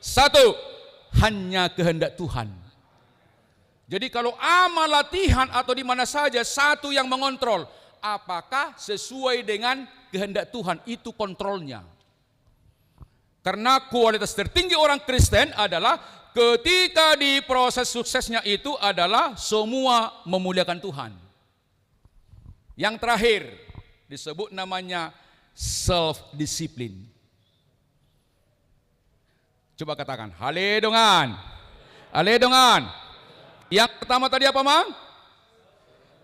1, hanya kehendak Tuhan. Jadi kalau amal latihan atau di mana saja satu yang mengontrol, apakah sesuai dengan kehendak Tuhan, itu kontrolnya. Karena kualitas tertinggi orang Kristen adalah ketika di proses suksesnya itu adalah semua memuliakan Tuhan. Yang terakhir disebut namanya self discipline. Coba katakan, ale dongan. Yang pertama tadi apa mang?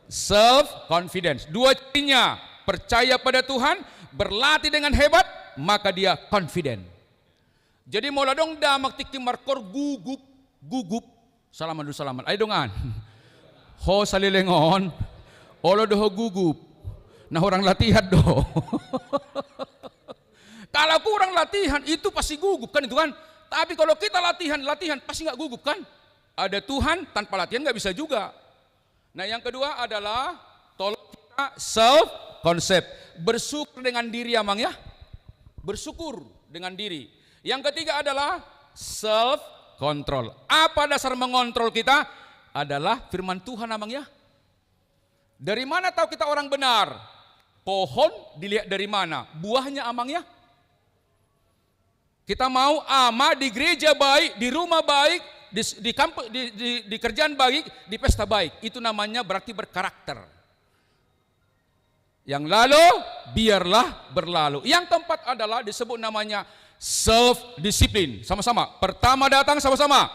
Self confidence. 2 cirinya, percaya pada Tuhan, berlatih dengan hebat, maka dia confident. Jadi mola dong damak tiki markor gugup. Salaman. Ayo dongan. Ho salilengon. Olo doho gugup. Nah orang latihan do. Kalau kurang latihan itu pasti gugup kan itu kan. Tapi kalau kita latihan pasti nggak gugup kan? Ada Tuhan tanpa latihan nggak bisa juga. Nah yang kedua adalah tolong kita self concept. Bersyukur dengan diri amang ya. Bersyukur dengan diri. Yang ketiga adalah self control. Apa dasar mengontrol kita? Adalah firman Tuhan amang ya. Dari mana tahu kita orang benar? Pohon dilihat dari mana? Buahnya amang ya. Kita mau ama di gereja baik, di rumah baik, di kerjaan baik, di pesta baik. Itu namanya berarti berkarakter. Yang lalu biarlah berlalu. Yang keempat adalah disebut namanya self discipline. Sama-sama. Pertama datang sama-sama.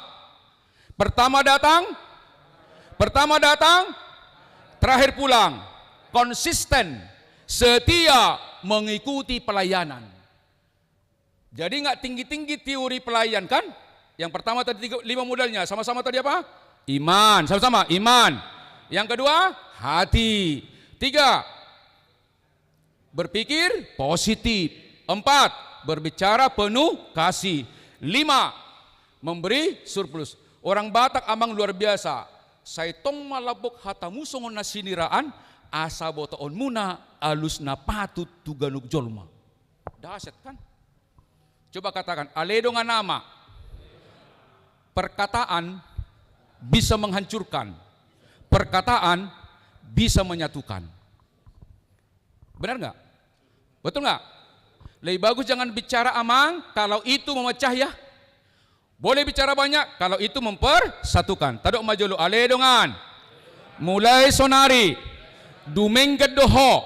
Pertama datang, terakhir pulang. Konsisten, setia mengikuti pelayanan. Jadi nggak tinggi-tinggi teori pelayan kan? Yang pertama tadi 5 modalnya, sama-sama tadi apa? Iman, sama-sama iman. Yang kedua, hati. 3, berpikir positif. 4, berbicara penuh kasih. 5, memberi surplus. Orang Batak amang luar biasa. Saitong malabok hatamu songon nasiniraan, asa botoon muna alus na patut tuganug jolma. Dahsyat kan? Coba katakan, aledo nga nama. Perkataan bisa menghancurkan. Perkataan bisa menyatukan. Benar nggak? Betul nggak? Lebih bagus jangan bicara amang kalau itu memecah ya. Boleh bicara banyak kalau itu mempersatukan. Tadok majolo aledongan. Mulai sonari. Dumengget doho.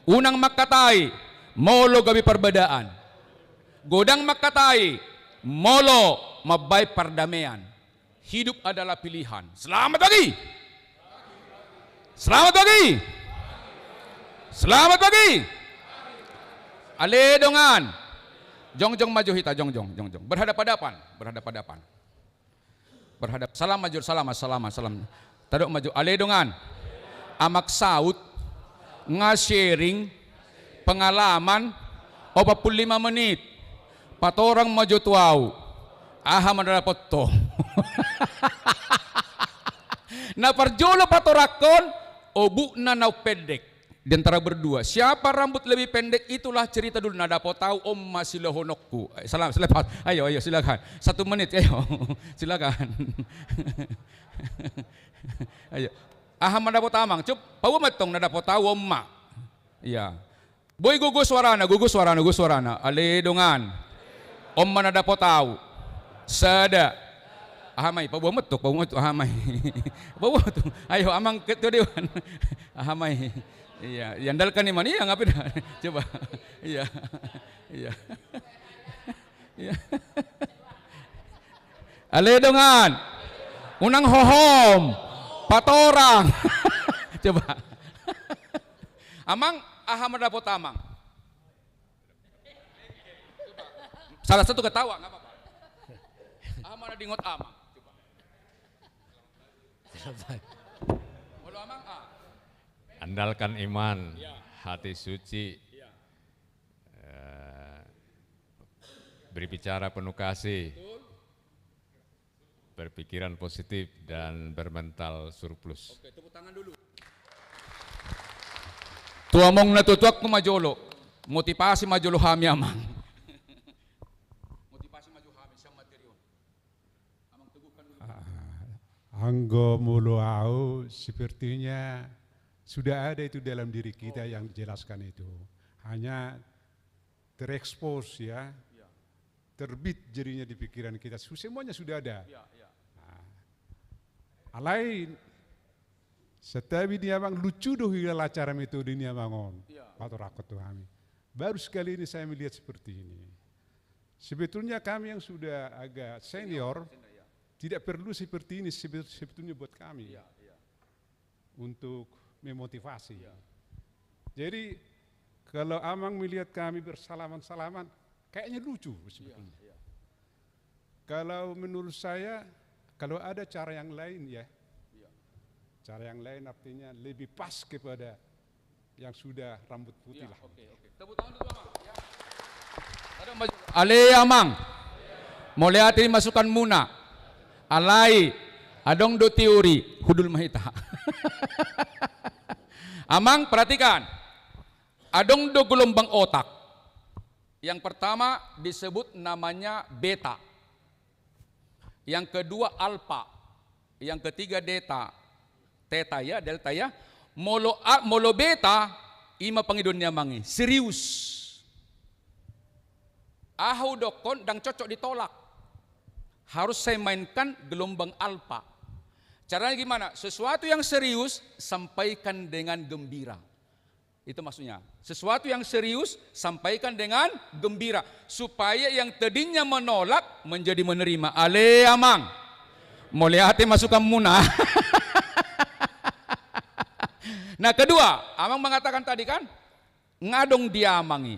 Unang makatai. Molo gabi perbedaan. Godang makatai. Molo mabay perdamaian. Hidup adalah pilihan. Selamat pagi. Selamat pagi. Selamat pagi. Aledongan. Jong maju hita jong. Berhadap-hadapan. Salam majur salam. Tadok maju aledongan. Amak saut nga-sharing pengalaman 45 menit. Patorang maju tuau. Aha mandarapot to. Na parjolo patorakon obu na nau pendek. Di antara berdua, siapa rambut lebih pendek itulah cerita dulu. Nada po tahu om masih lohonokku. Salam, selepas. Ayo silakan. 1 menit, ayo. Silakan. Ayo. Aham nada po tamang. Cup, pawo matong nada po tahu om ma. Iya. Boy gugus suarana. Aledongan. Om nada po tahu. Sada. Ahamay, pawo matok, ahamay. Pawo matok. Ayo, amang ketudiwan. Ahamay. Iya, yandalkan ni man. Iya, ngapain? Coba. Iya. Aledongan. Unang hohom. Patorang. Coba. Amang, aham dapot amang. Salah satu ketawa, nggak apa-apa. Aham ada dingot amang. Coba. Mulu amang, Andalkan iman, hati suci, berbicara penuh kasih, berpikiran positif dan bermental surplus. Oke, tepuk tangan dulu. Tuamong natutuak ko majolo, motivasi majolo hami amang. Motivasi majolo hami siyang material. Amang teguhkan dulu. Anggo mulu au sepertinya sudah ada itu dalam diri kita yang dijelaskan itu. Hanya terekspos ya, terbit jadinya di pikiran kita. Semuanya sudah ada. Alain, setabi dia bang lucu doh hingga cara metode ini bangun. Atau rakot tuh kami. Baru sekali ini saya melihat seperti ini. Sebetulnya kami yang sudah agak senior tidak perlu seperti ini sebetulnya buat kami. Untuk memotivasi. Jadi kalau Amang melihat kami bersalaman-salaman, kayaknya lucu sebetulnya. Kalau menurut saya, kalau ada cara yang lain ya, cara yang lain artinya lebih pas kepada yang sudah rambut putih lah. Tepuk tangan dulu Amang. Ale Amang, mau lihat ini masukan muna, alai, adong do teori, hudul mahita. Amang perhatikan. Adong do gelombang otak. Yang pertama disebut namanya beta. Yang kedua alfa. Yang ketiga delta. Theta ya, delta ya. Molo beta ima pangidonnya mangi. Serius. Ahau dokon dan cocok ditolak. Harus saya mainkan gelombang alfa. Caranya gimana? Sesuatu yang serius sampaikan dengan gembira. Itu maksudnya. Sesuatu yang serius sampaikan dengan gembira. Supaya yang tadinya menolak menjadi menerima. Ale amang. Mulai hati masukkan munah. Nah kedua, amang mengatakan tadi kan. Ngadong dia amangi.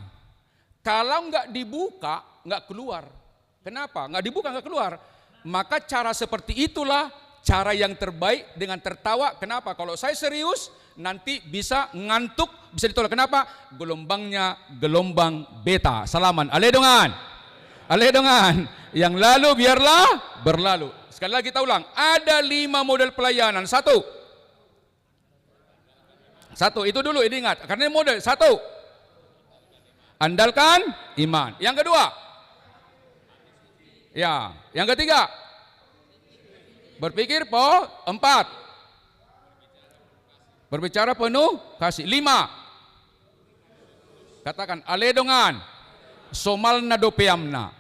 Kalau nggak dibuka, nggak keluar. Kenapa? Nggak dibuka, nggak keluar. Maka cara seperti itulah cara yang terbaik dengan tertawa. Kenapa? Kalau saya serius, nanti bisa ngantuk, bisa ditolak. Kenapa? Gelombangnya gelombang beta. Salaman. Ale dongan. Ale dongan. Yang lalu biarlah berlalu. Sekali lagi kita ulang. Ada 5 model pelayanan. Satu, itu dulu, ini ingat. Karena ini model. Satu, andalkan iman. Yang kedua, ya. Yang ketiga, berpikir empat, berbicara penuh kasih. 5, katakan ale dongan somal nadopeamna.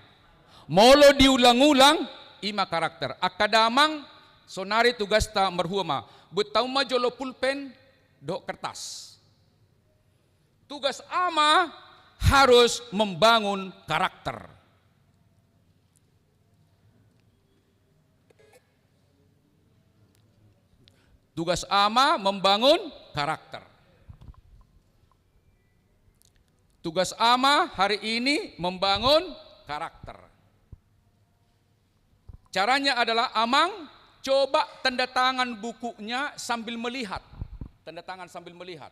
Molo diulang-ulang ima karakter. Akadamang sonari tugas ta merhuama. Butauma jolo pulpen do kertas. Tugas ama harus membangun karakter. Tugas ama membangun karakter. Tugas ama hari ini membangun karakter. Caranya adalah amang coba tanda tangan bukunya sambil melihat. Tanda tangan sambil melihat.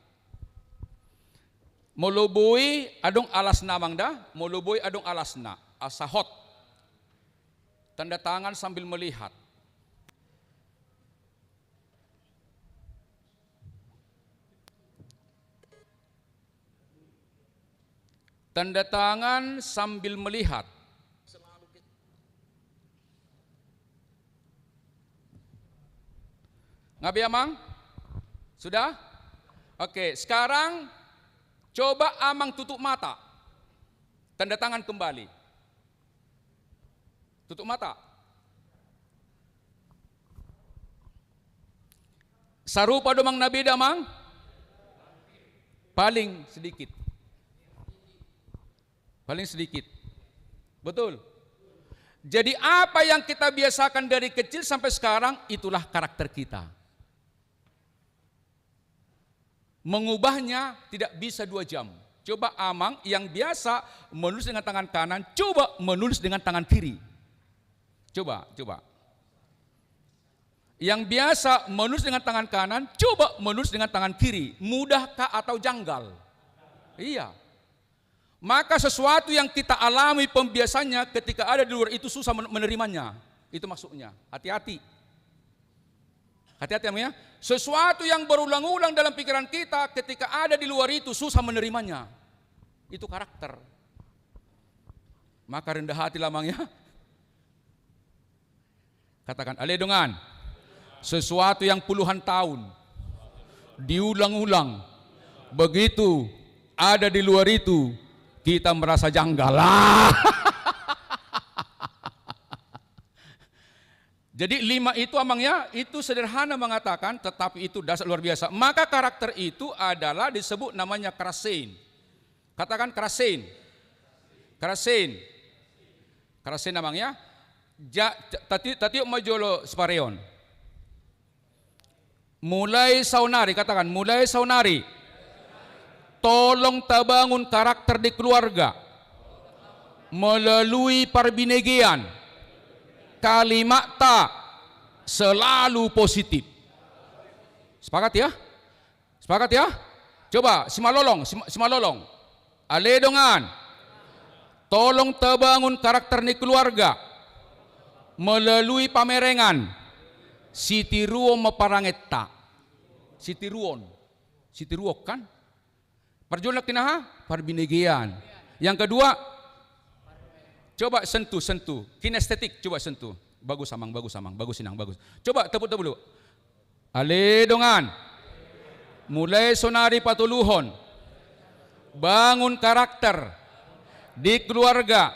Moloboi adong alasna mangda, moloboi adong alasna, asahot. Tanda tangan sambil melihat. Tanda tangan sambil melihat. Ngabi amang? Sudah? Oke, sekarang coba amang tutup mata. Tanda tangan kembali. Tutup mata. Sarupa domang nabi damang? Paling sedikit. Paling sedikit. Betul. Jadi apa yang kita biasakan dari kecil sampai sekarang, itulah karakter kita. Mengubahnya tidak bisa 2 jam. Coba amang yang biasa menulis dengan tangan kanan, coba menulis dengan tangan kiri. Coba. Yang biasa menulis dengan tangan kanan, coba menulis dengan tangan kiri. Mudahkah atau janggal? Iya. Maka sesuatu yang kita alami pembiasannya ketika ada di luar itu susah menerimanya. Itu maksudnya. Hati-hati. Hati-hati namanya. Sesuatu yang berulang-ulang dalam pikiran kita ketika ada di luar itu susah menerimanya. Itu karakter. Maka rendah hati lamangnya. Katakan, ale dongan. Sesuatu yang puluhan tahun diulang-ulang. Begitu ada di luar itu kita merasa janggal. Jadi 5 itu amangnya, itu sederhana mengatakan, tetapi itu dasar luar biasa. Maka karakter itu adalah disebut namanya krasen. Katakan krasen. Krasen. Krasen namanya. Tati majolo spareon. Mulai saunari, katakan mulai saunari. Tolong tabangun karakter di keluarga melalui perbinegian. Kalimat tak selalu positif. Sepakat ya? Sepakat ya? Coba simalolong. Ale dongan. Tolong tabangun karakter di keluarga melalui pamerengan. Sitiruon meparangetta. Sitiruon. Sitiruok kan? Perjolak kinaha? Parbinigian. Yang kedua, coba sentuh. Kinestetik, coba sentuh. Bagus amang, bagus sinang, bagus. Coba tepuk dulu. Ale dongan. Mulai sonari patuluhon. Bangun karakter di keluarga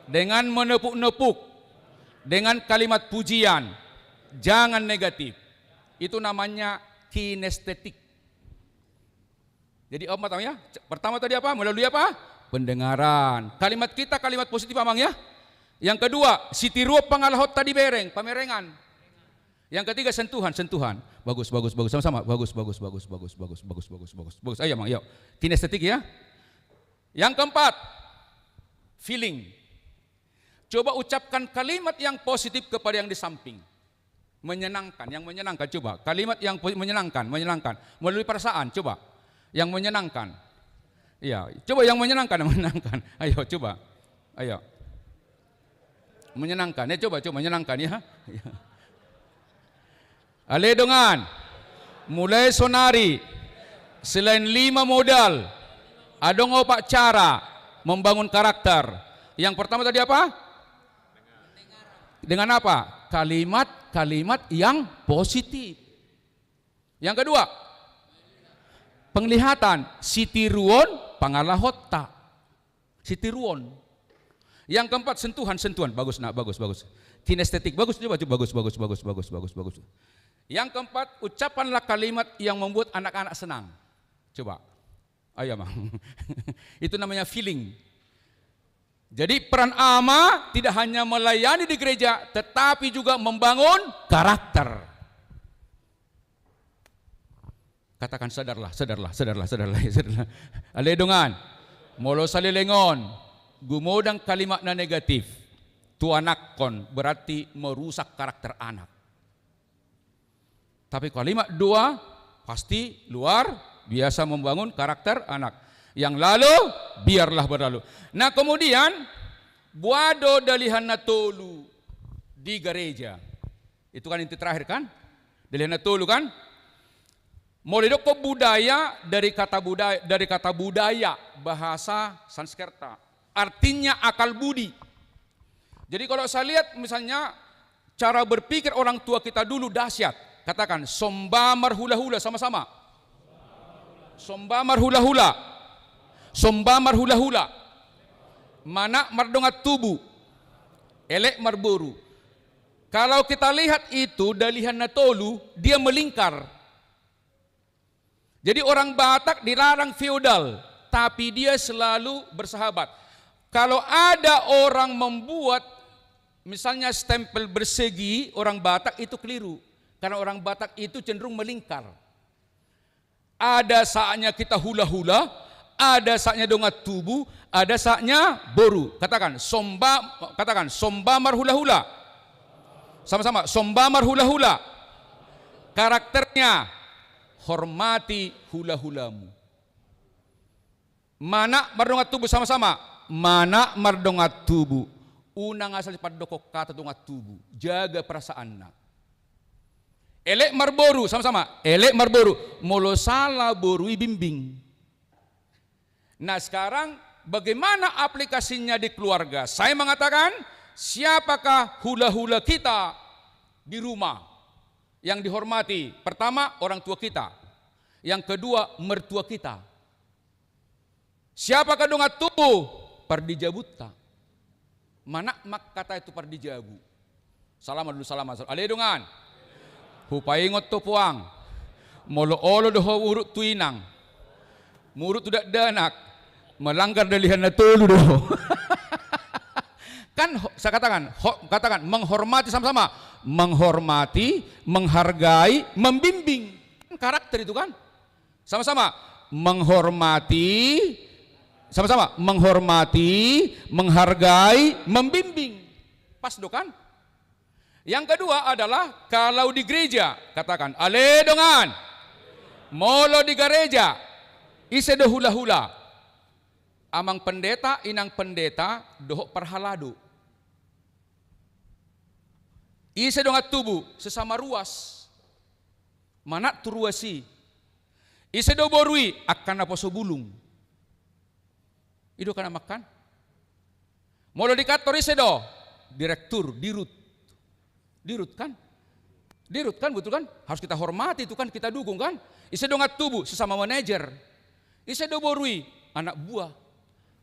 dengan menepuk-nepuk, dengan kalimat pujian. Jangan negatif. Itu namanya kinestetik. Jadi apa tahu ya? Pertama tadi apa? Melalui apa? Pendengaran. Kalimat kita kalimat positif amang ya. Yang kedua, sitiruop pangalahot tadi bereng, pamerengan. Yang ketiga sentuhan. Bagus. Sama-sama. Bagus. Ayo Mang, yuk. Kinestetik ya. Yang keempat, feeling. Coba ucapkan kalimat yang positif kepada yang di samping. Menyenangkan, yang menyenangkan coba. Kalimat yang menyenangkan. Melalui perasaan coba. Yang menyenangkan. Iya, coba yang menyenangkan. Ayo coba. Ayo. Menyenangkan. Ya coba menyenangkan ya. Ale dongan. Mulai sonari. Selain 5 modal, ada ngopak cara membangun karakter. Yang pertama tadi apa? Dengan apa? Kalimat yang positif. Yang kedua, penglihatan. Sitiruon pangalahota. Sitiruon. Yang keempat sentuhan. Bagus. Kinestetik bagus. Yang keempat, ucapanlah kalimat yang membuat anak-anak senang. Coba. Ayo Mang. Itu namanya feeling. Jadi peran ama tidak hanya melayani di gereja, tetapi juga membangun karakter. Katakan sadarlah. Ale dongan. Molo salilengon. Gumodang kalimat na negatif. Tuanakkon berarti merusak karakter anak. Tapi kalimat dua pasti luar biasa membangun karakter anak. Yang lalu biarlah berlalu. Nah kemudian buado dalihan natolu di gereja. Itu kan inti terakhir kan? Dalihan natolu kan? Molidok ke budaya dari kata budaya bahasa Sanskerta. Artinya akal budi. Jadi kalau saya lihat misalnya cara berpikir orang tua kita dulu dahsyat. Katakan sombamar hula-hula sama-sama. Sombamar hula-hula. Mana mardongat tubuh. Elek marboru. Kalau kita lihat itu dalihan natolu, dia melingkar. Jadi orang Batak dilarang feodal, tapi dia selalu bersahabat. Kalau ada orang membuat misalnya stempel bersegi orang Batak itu keliru. Karena orang Batak itu cenderung melingkar. Ada saatnya kita hula-hula, ada saatnya dongat tubuh, ada saatnya boru. Katakan sombamar hula-hula. Sama-sama, sombamar hula-hula. Karakternya hormati hula-hulamu. Mana mardongat tubuh sama-sama. Mana mardongat tubuh. Unang asal padokok kata dongat tubuh. Jaga perasaanna. Elek marboru sama-sama. Elek marboru. Molo salah borui bimbing. Nah sekarang bagaimana aplikasinya di keluarga? Saya mengatakan siapakah hula-hula kita di rumah yang dihormati? Pertama orang tua kita. Yang kedua mertua kita. Siapakah dongat tubuh? Pardijabutta. Mana mak kata itu pardijabu? Salamat dulu salamat. Ale dongan. Hupaingot to puang. Molo-olo doho urut tuinang. Murut tidak danak. Melanggar dalihan natulu doho. Kan saya katakan menghormati sama-sama. Menghormati, menghargai, membimbing. Karakter itu kan. Sama-sama menghormati, sama-sama menghormati, menghargai, membimbing. Pas do kan? Yang kedua adalah kalau di gereja, katakan ale dongan. Molo di gereja, ise do hula-hula. Amang pendeta, inang pendeta, dohok perhalado. Ise dongat tubuh, sesama ruas. Mana turuasi. Isedo borui akan apa sobulung. Ido kana makan. Molo dikator isedo direktur dirut. Dirut kan? Dirut kan betul kan? Harus kita hormati itu kan, kita dukung kan? Isedo ngatubu sesama manajer. Isedo borui anak buah.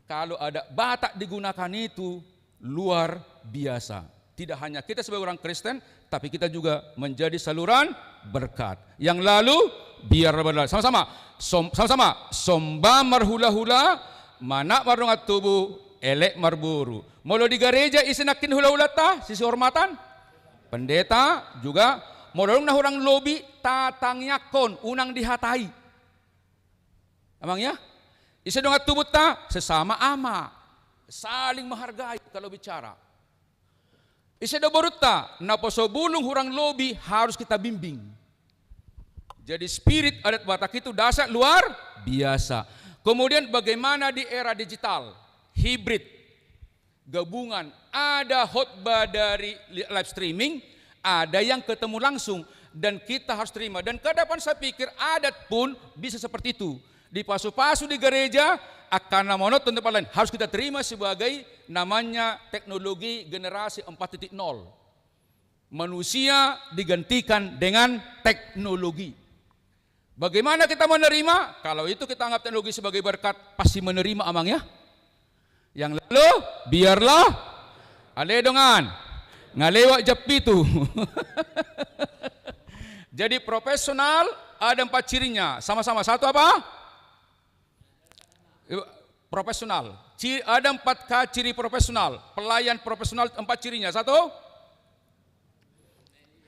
Kalau ada Batak digunakan itu luar biasa. Tidak hanya kita sebagai orang Kristen, tapi kita juga menjadi saluran berkat. Yang lalu biar berlalu sama-sama, sama-sama somba marhula-hula, mana marungat tubuh, elek marburu. Molo di gereja isinakin hula-hula ta, sisi hormatan. Pendeta juga modalung nah orang lobi tatangyakon unang dihatai. Emangnya? Isidong at tubut ta sesama ama, saling menghargai kalau bicara. Isidong borut ta naposo bulung hurang lobi harus kita bimbing. Jadi spirit adat Batak itu dasar luar biasa. Kemudian bagaimana di era digital, hibrid, gabungan, ada khotbah dari live streaming, ada yang ketemu langsung, dan kita harus terima. Dan ke depan saya pikir adat pun bisa seperti itu. Di pasu-pasu di gereja akan monoton tempat lain harus kita terima sebagai namanya teknologi generasi 4.0. Manusia digantikan dengan teknologi. Bagaimana kita menerima? Kalau itu kita anggap teknologi sebagai berkat, pasti menerima amang ya. Yang lalu biarlah ale dongan ngalewak jepitu. Jadi profesional ada 4 cirinya. Sama-sama. Satu apa? Profesional. Ada 4 ciri profesional. Pelayan profesional 4 cirinya. Satu?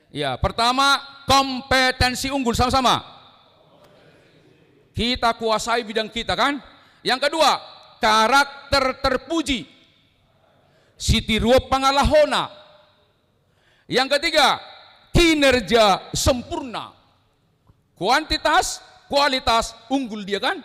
Ya, pertama kompetensi unggul sama-sama. Kita kuasai bidang kita kan? Yang kedua, karakter terpuji. Sitiruo pangalahona. Yang ketiga, kinerja sempurna. Kuantitas, kualitas unggul dia kan?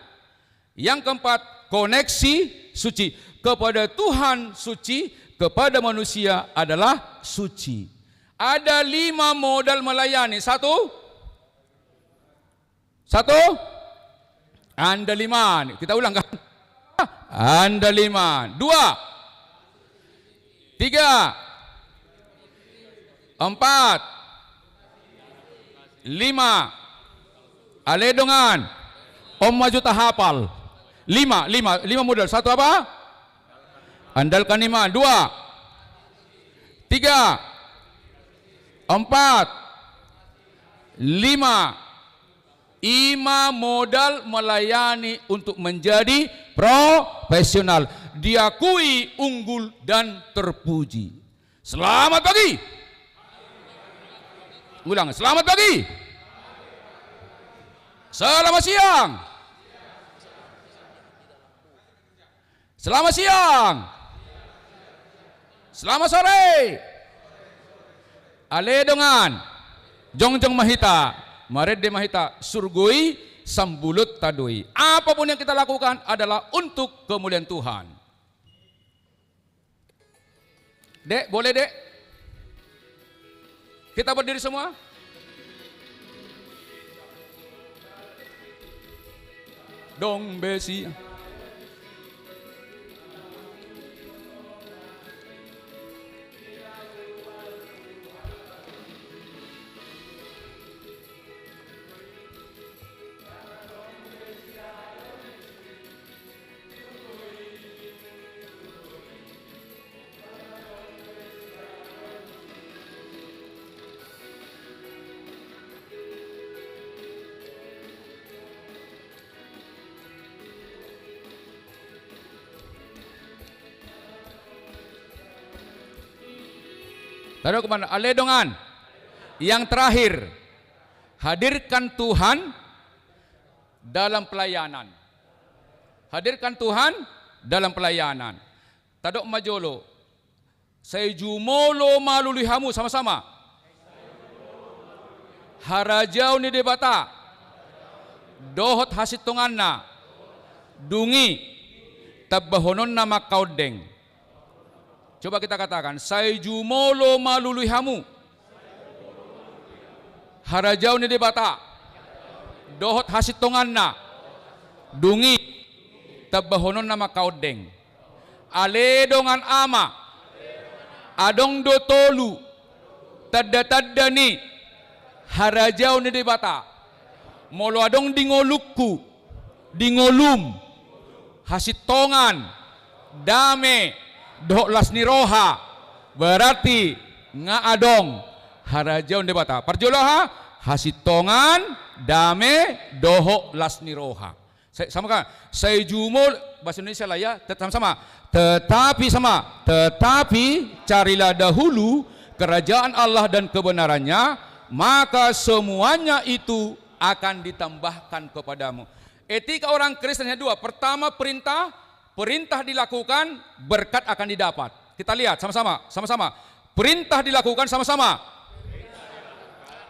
Yang keempat, koneksi suci. Kepada Tuhan suci, kepada manusia adalah suci. Ada 5 modal melayani. Satu, andaliman. Kita ulang kan? Andaliman. 2, 3, 4, 5. Aledongan. Om maju tahapal. 5 modal. Satu apa? Andalkan iman. 2, 3, 4, 5. 5 modal melayani untuk menjadi profesional. Diakui unggul dan terpuji. Selamat pagi. Ulang, selamat pagi. Selamat siang. Selamat siang. Selamat sore. Aledongan. Jongjong mahita. Marede mahita. Surgui sambulut tadui. Apapun yang kita lakukan adalah untuk kemuliaan Tuhan. Dek, boleh dek? Kita berdiri semua. Dong besi. Taruh kemana? Aledongan. Yang terakhir, hadirkan Tuhan dalam pelayanan. Hadirkan Tuhan dalam pelayanan. Tadok majolo. Saya jumolo malulihamu sama-sama. Harajau ni debata. Dohot hasit tunganna. Dungi. Tabahonon nama kaudeng. Coba kita katakan, saya jumolo maluluihamu. Harajau ni debata. dohot hasitonganna, dungi, tabahonon nama kaudeng, aledongan ama, adong dotolu, tadda ni, harajau ni debata, molo adong dingolukku, dingolum, hasitongan, dame, dohot lasniroha, berarti nga adong, harajau ni debata, parjolaha, hasitongan, dame, dohot lasniroha. Sama kan? Saya jumul bahasa Indonesia lah ya, sama-sama. Tetapi carilah dahulu kerajaan Allah dan kebenarannya, maka semuanya itu akan ditambahkan kepadamu. Etika orang Kristen yang dua. Pertama perintah dilakukan, berkat akan didapat. Kita lihat sama-sama. Perintah dilakukan sama-sama.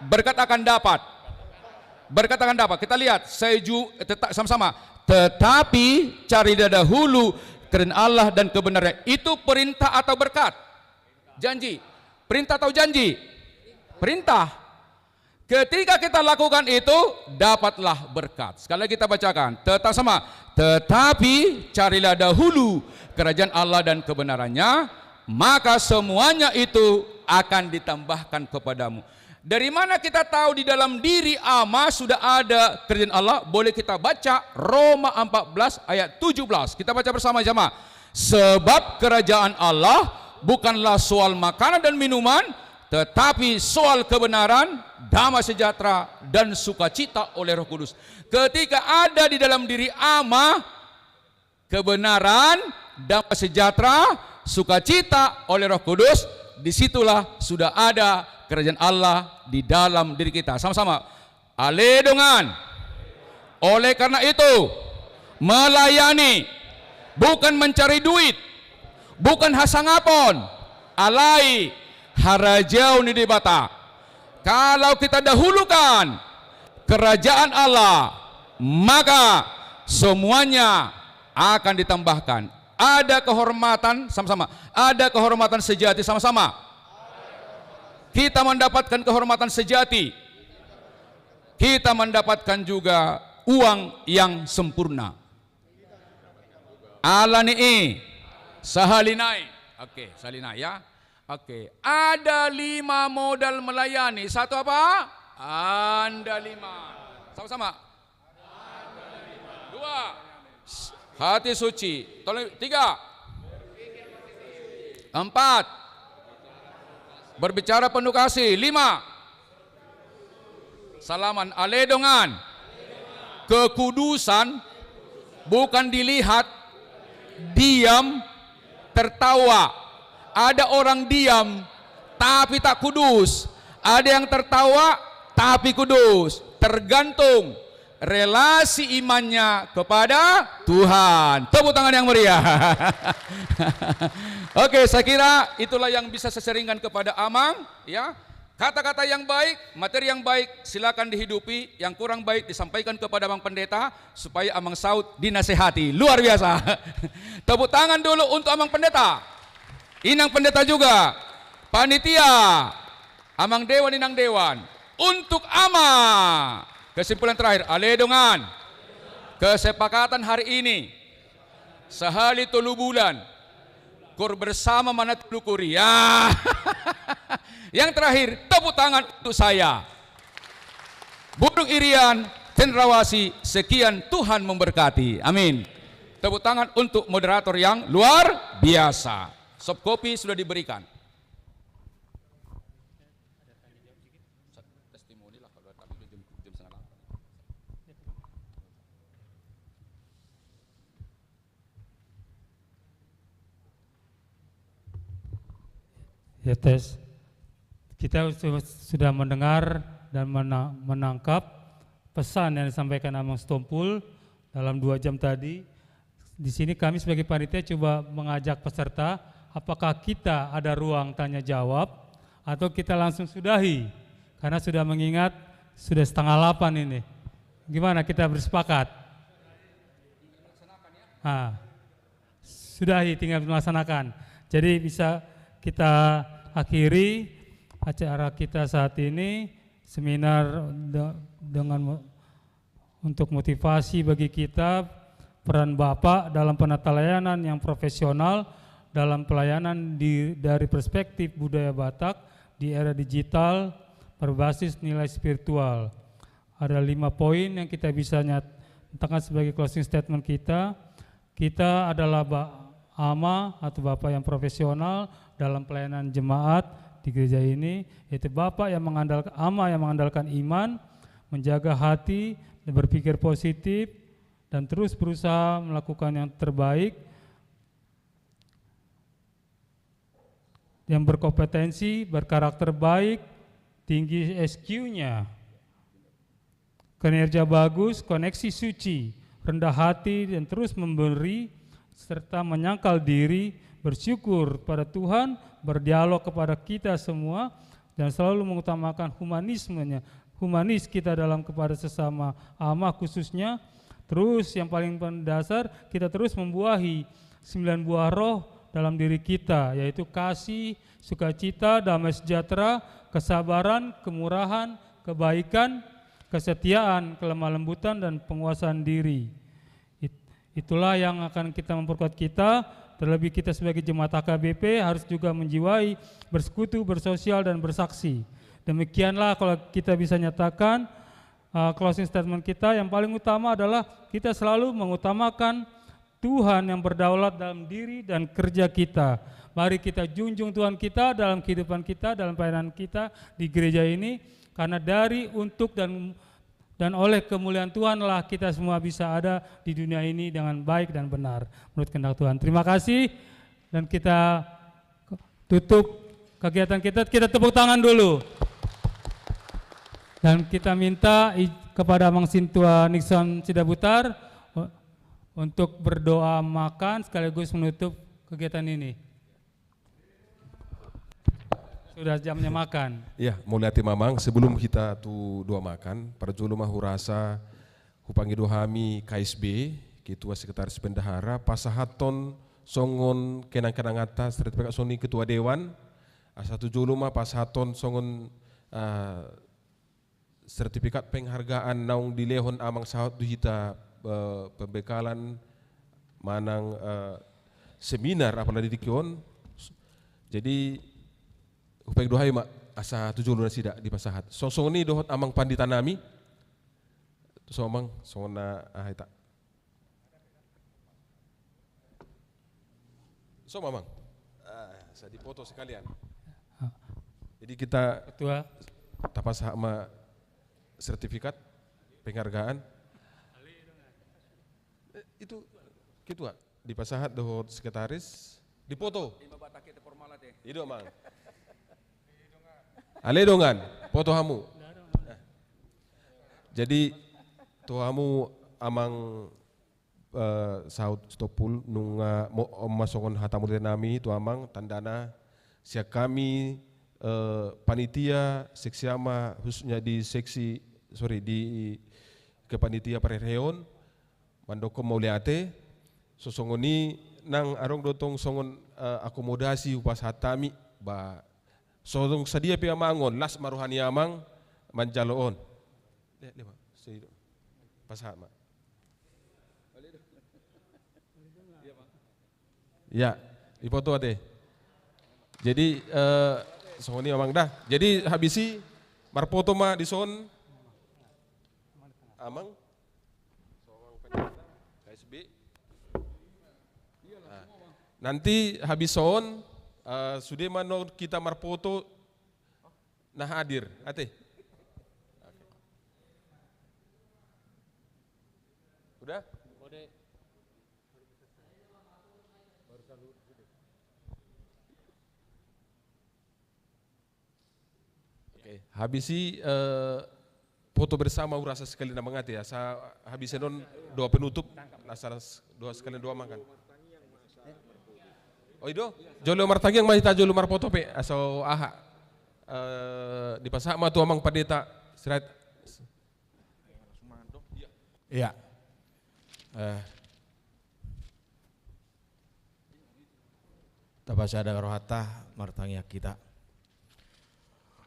Berkat akan dapat. Kita lihat, sama-sama. Tetapi carilah dahulu kerajaan Allah dan kebenarannya. Itu perintah atau berkat? Janji. Perintah atau janji? Perintah. Ketika kita lakukan itu, dapatlah berkat. Sekali lagi kita bacakan. Tetapi carilah dahulu kerajaan Allah dan kebenarannya, maka semuanya itu akan ditambahkan kepadamu. Dari mana kita tahu di dalam diri ama sudah ada kerajaan Allah? Boleh kita baca Roma 14 ayat 17. Kita baca bersama jemaah. Sebab kerajaan Allah bukanlah soal makanan dan minuman, tetapi soal kebenaran, damai sejahtera dan sukacita oleh Roh Kudus. Ketika ada di dalam diri ama kebenaran, damai sejahtera, sukacita oleh Roh Kudus, disitulah sudah ada kerajaan Allah di dalam diri kita. Sama-sama. Aledongan. Oleh karena itu, melayani, bukan mencari duit, bukan hasangapon, alai harajau ni debata. Kalau kita dahulukan kerajaan Allah, maka semuanya akan ditambahkan. Ada kehormatan sama-sama. Ada kehormatan sejati sama-sama. Kita mendapatkan kehormatan sejati. Kita mendapatkan juga uang yang sempurna. Alani sahalinai. Oke, salinai ya. Oke, ada 5 modal melayani. Satu apa? Andaliman. Sama-sama. 2. Hati suci. 3. 4. Berbicara penuh kasih. 5. Salaman aledongan. Kekudusan bukan dilihat, diam, tertawa. Ada orang diam tapi tak kudus. Ada yang tertawa tapi kudus. Tergantung relasi imannya kepada Tuhan. Tepuk tangan yang meriah. Oke, saya kira itulah yang bisa saya seringkan kepada Amang, ya. Kata-kata yang baik, materi yang baik silakan dihidupi, yang kurang baik disampaikan kepada Amang Pendeta supaya Amang Saud dinasehati. Luar biasa. Tepuk tangan dulu untuk Amang Pendeta. Inang Pendeta juga. Panitia. Amang Dewan, Inang Dewan. Untuk Ama. Kesimpulan terakhir, aledongan. Kesepakatan hari ini sehari 3 bulan kur bersama mana telukuri ya. Yang terakhir, tepuk tangan untuk saya Budung Irian Cendrawasih. Sekian, Tuhan memberkati, amin. Tepuk tangan untuk moderator yang luar biasa. Sop kopi sudah diberikan. Ya tes, kita sudah mendengar dan menangkap pesan yang disampaikan Amang Stompul dalam 2 jam tadi. Di sini kami sebagai panitia coba mengajak peserta, apakah kita ada ruang tanya jawab atau kita langsung sudahi, karena sudah mengingat sudah 7:30 ini. Gimana, kita bersepakat? Sudahi, tinggal melaksanakan. Jadi bisa kita akhiri acara kita saat ini, seminar dengan untuk motivasi bagi kita peran Bapak dalam penata layanan yang profesional dalam pelayanan dari perspektif budaya Batak di era digital berbasis nilai spiritual. Ada 5 poin yang kita bisa nyatakan sebagai closing statement kita. Kita adalah ama atau Bapak yang profesional dalam pelayanan jemaat di gereja ini, yaitu Bapak yang mengandalkan ama yang mengandalkan iman, menjaga hati, berpikir positif, dan terus berusaha melakukan yang terbaik, yang berkompetensi, berkarakter baik, tinggi SQ-nya, kinerja bagus, koneksi suci, rendah hati, dan terus memberi, serta menyangkal diri, bersyukur pada Tuhan, berdialog kepada kita semua, dan selalu mengutamakan humanis kita dalam kepada sesama ama khususnya. Terus yang paling mendasar, kita terus membuahi 9 buah roh dalam diri kita, yaitu kasih, sukacita, damai sejahtera, kesabaran, kemurahan, kebaikan, kesetiaan, kelemah lembutan, dan penguasaan diri. Itulah yang akan kita memperkuat kita. Terlebih kita sebagai jemaat HKBP harus juga menjiwai, bersekutu, bersosial, dan bersaksi. Demikianlah kalau kita bisa nyatakan closing statement kita. Yang paling utama adalah kita selalu mengutamakan Tuhan yang berdaulat dalam diri dan kerja kita. Mari kita junjung Tuhan kita dalam kehidupan kita, dalam pelayanan kita di gereja ini, karena dari, untuk, dan oleh kemuliaan Tuhanlah kita semua bisa ada di dunia ini dengan baik dan benar menurut kehendak Tuhan. Terima kasih, dan kita tutup kegiatan kita tepuk tangan dulu. Dan kita minta kepada Mang Sintua Nixon Sidabutar untuk berdoa makan sekaligus menutup kegiatan ini. Sudah jamnya makan. Ya, mulia hati mamang, sebelum kita tu doa makan, para julu mahu rasa hupangi dohami KSB, Ketua Sekretaris Bendahara, pasahaton songon kenang-kenang atas terdekat soni Ketua Dewan, asatu julu mah pasahaton songon sertifikat penghargaan naung dilehon amang sahat duhita pembekalan manang seminar apalagi dikion. Jadi upeng dohai mak asa 7 lunas sida di pasahat. Sosong ni dohot amang pandita nami. So amang sona ahita. So mamang. Saya dipoto sekalian. Jadi kita Ketua tapas sama sertifikat penghargaan. Itu Ketua di pasahat dohot sekretaris dipoto. Itu mang. Ale dongan, foto hamu. Jadi tuamu amang saut stopul nunga masongon hatamur nami tu amang tandana siak kami panitia seksiama khususnya di di kepanitia Parereon mandoko mauliate sosongoni nang arong dotong songon akomodasi upas hatami ba sodong sadia pia mangon las maruhani amang manjaloon. Pasama. Ya, dipoto ate. Jadi soni amang dah. Jadi habisi marpoto ma di son amang KSB. Nanti habis son sudah mano kita marpoto nah hadir, ate. Udah? Oke, habisi foto bersama urasa sekali nama ngati ya. Sa habisi non doa penutup, nasar doa sekali doa makan. Oh itu, jolo martagi yang mahita jolo marpoto pe asal aha di pasak ma tu amang padeta serat. Iya. Tapasada rohata martangya kita.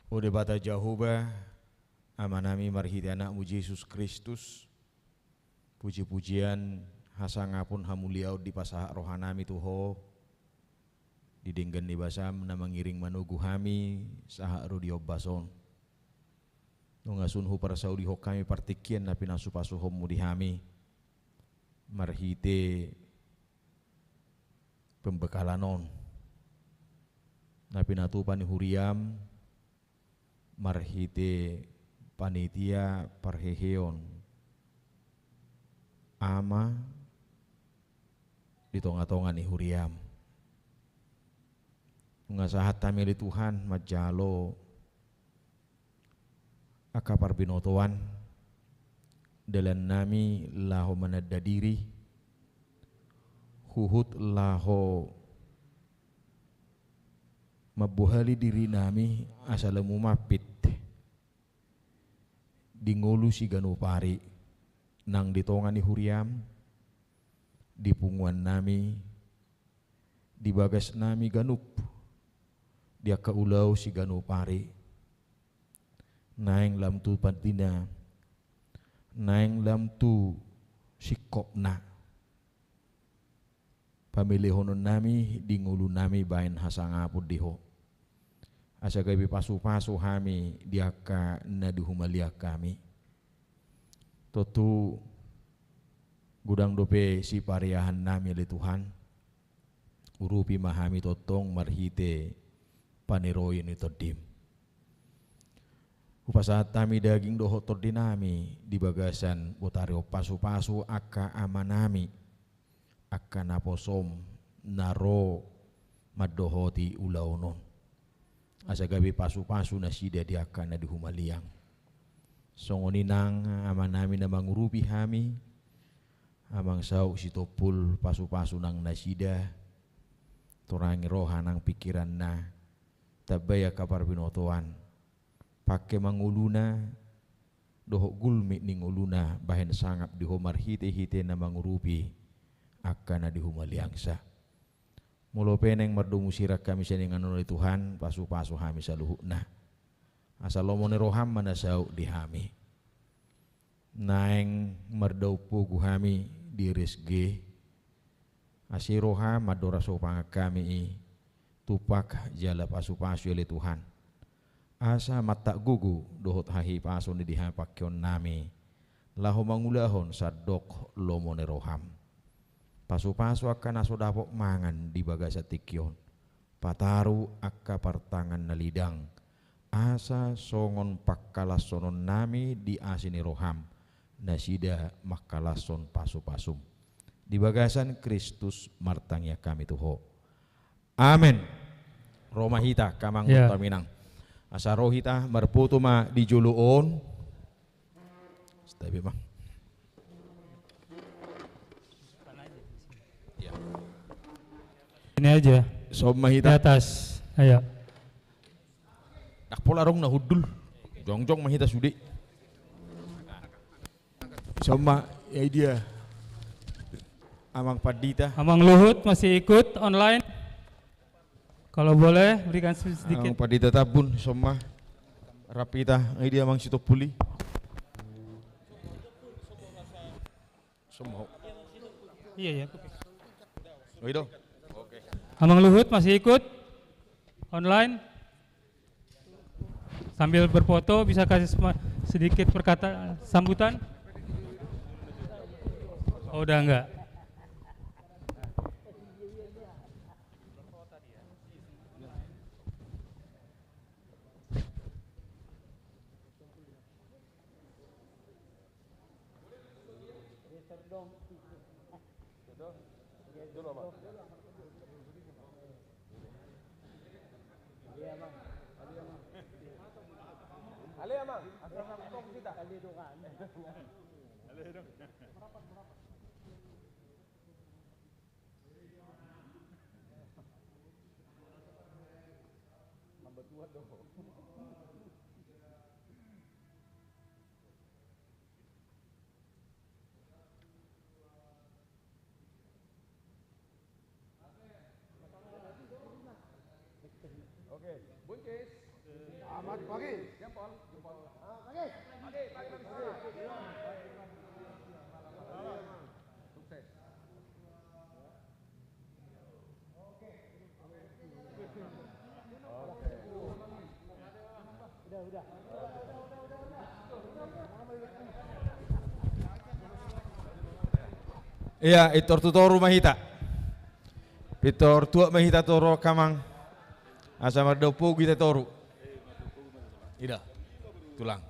Udah bata jahuba amanami marhiti anak mu Yesus Kristus Puji-pujian hasangapun hamuliau di pasahak rohanami tuho didenggan di basam na mangiring manugu hami sahak rudio bason nungasunhu para saudi ho kami partikian na pinasupasuhom mudi hami marhite pembekalanon na pinatupan ni huriam marhite panitia parheheon ama di tonga-tonga ni huriam ngasahat tamili Tuhan majalo akapar binotoan dalan nami laho manadda diri huhut laho mabuhali diri nami asalamu mapit dingolu si ganupari nang ditongan ni huriam di punguan nami di bagas nami ganup dia kaulau si ganupari naeng lam tu pantina naeng lam tu sikokna pamilihonon nami di ngulu nami bain hasangapud diho asa gabi pasu-pasu hami diaka na dihumalia kami totu gudang dope si pariahan nami oleh Tuhan urupi mahami totong marhite paneroy ni todim upasahat tami daging doho tordinami di bagasan botario pasu-pasu akka amanami akka naposom naro madohoti ulaunon asa gabi pasu-pasu na sida di akka na dihumaliang songoninang amanami na mangurupi hami amang sau sitopul pasu-pasu nang nasida torangi roha nang pikiran na tabaya kapar binotoan pakai manguluna dohok gulmi ning uluna bahen sangap dihomar hite-hite na mangurupi akan na dihumaliangsa mulo peneng mardumu sirak kami seningan oleh Tuhan pasu-pasu hami saluhukna asalomone roham mana sau di hami naeng mardau pugu hami di resge asiroha madora sopang kami tupak jala pasu-pasu oleh Tuhan asa mata gugu dohot hahi pasun di dihapakyon nami laho mangulahon sadok lomone roham pasu-pasu akan asodapok mangan di bagasa tikyon pataru akka partangan na lidang asa songon pakkalasonon nami di asini roham nasida makkalason pasu-pasum di bagasan Kristus martangya kami tuho amen Roma hita kamang taminang asa rohita marputu ma di juluon stabi bang ini aja sob di mahita atas ayo nak pola rong na hudul jongjong mahita sudi sama ya dia amang padita Amang Luhut masih ikut online kalau boleh berikan sedikit amang padita tabun sama rapita ya dia amang sitopuli semua iya ya Wido Amang Luhut masih ikut online sambil berfoto bisa kasih sedikit perkataan sambutan. Oh udah enggak. Iya, itor tutoru mahita. Pitor tua mahita toro kamang. Asama dopo kita toru. Ida. Tulang.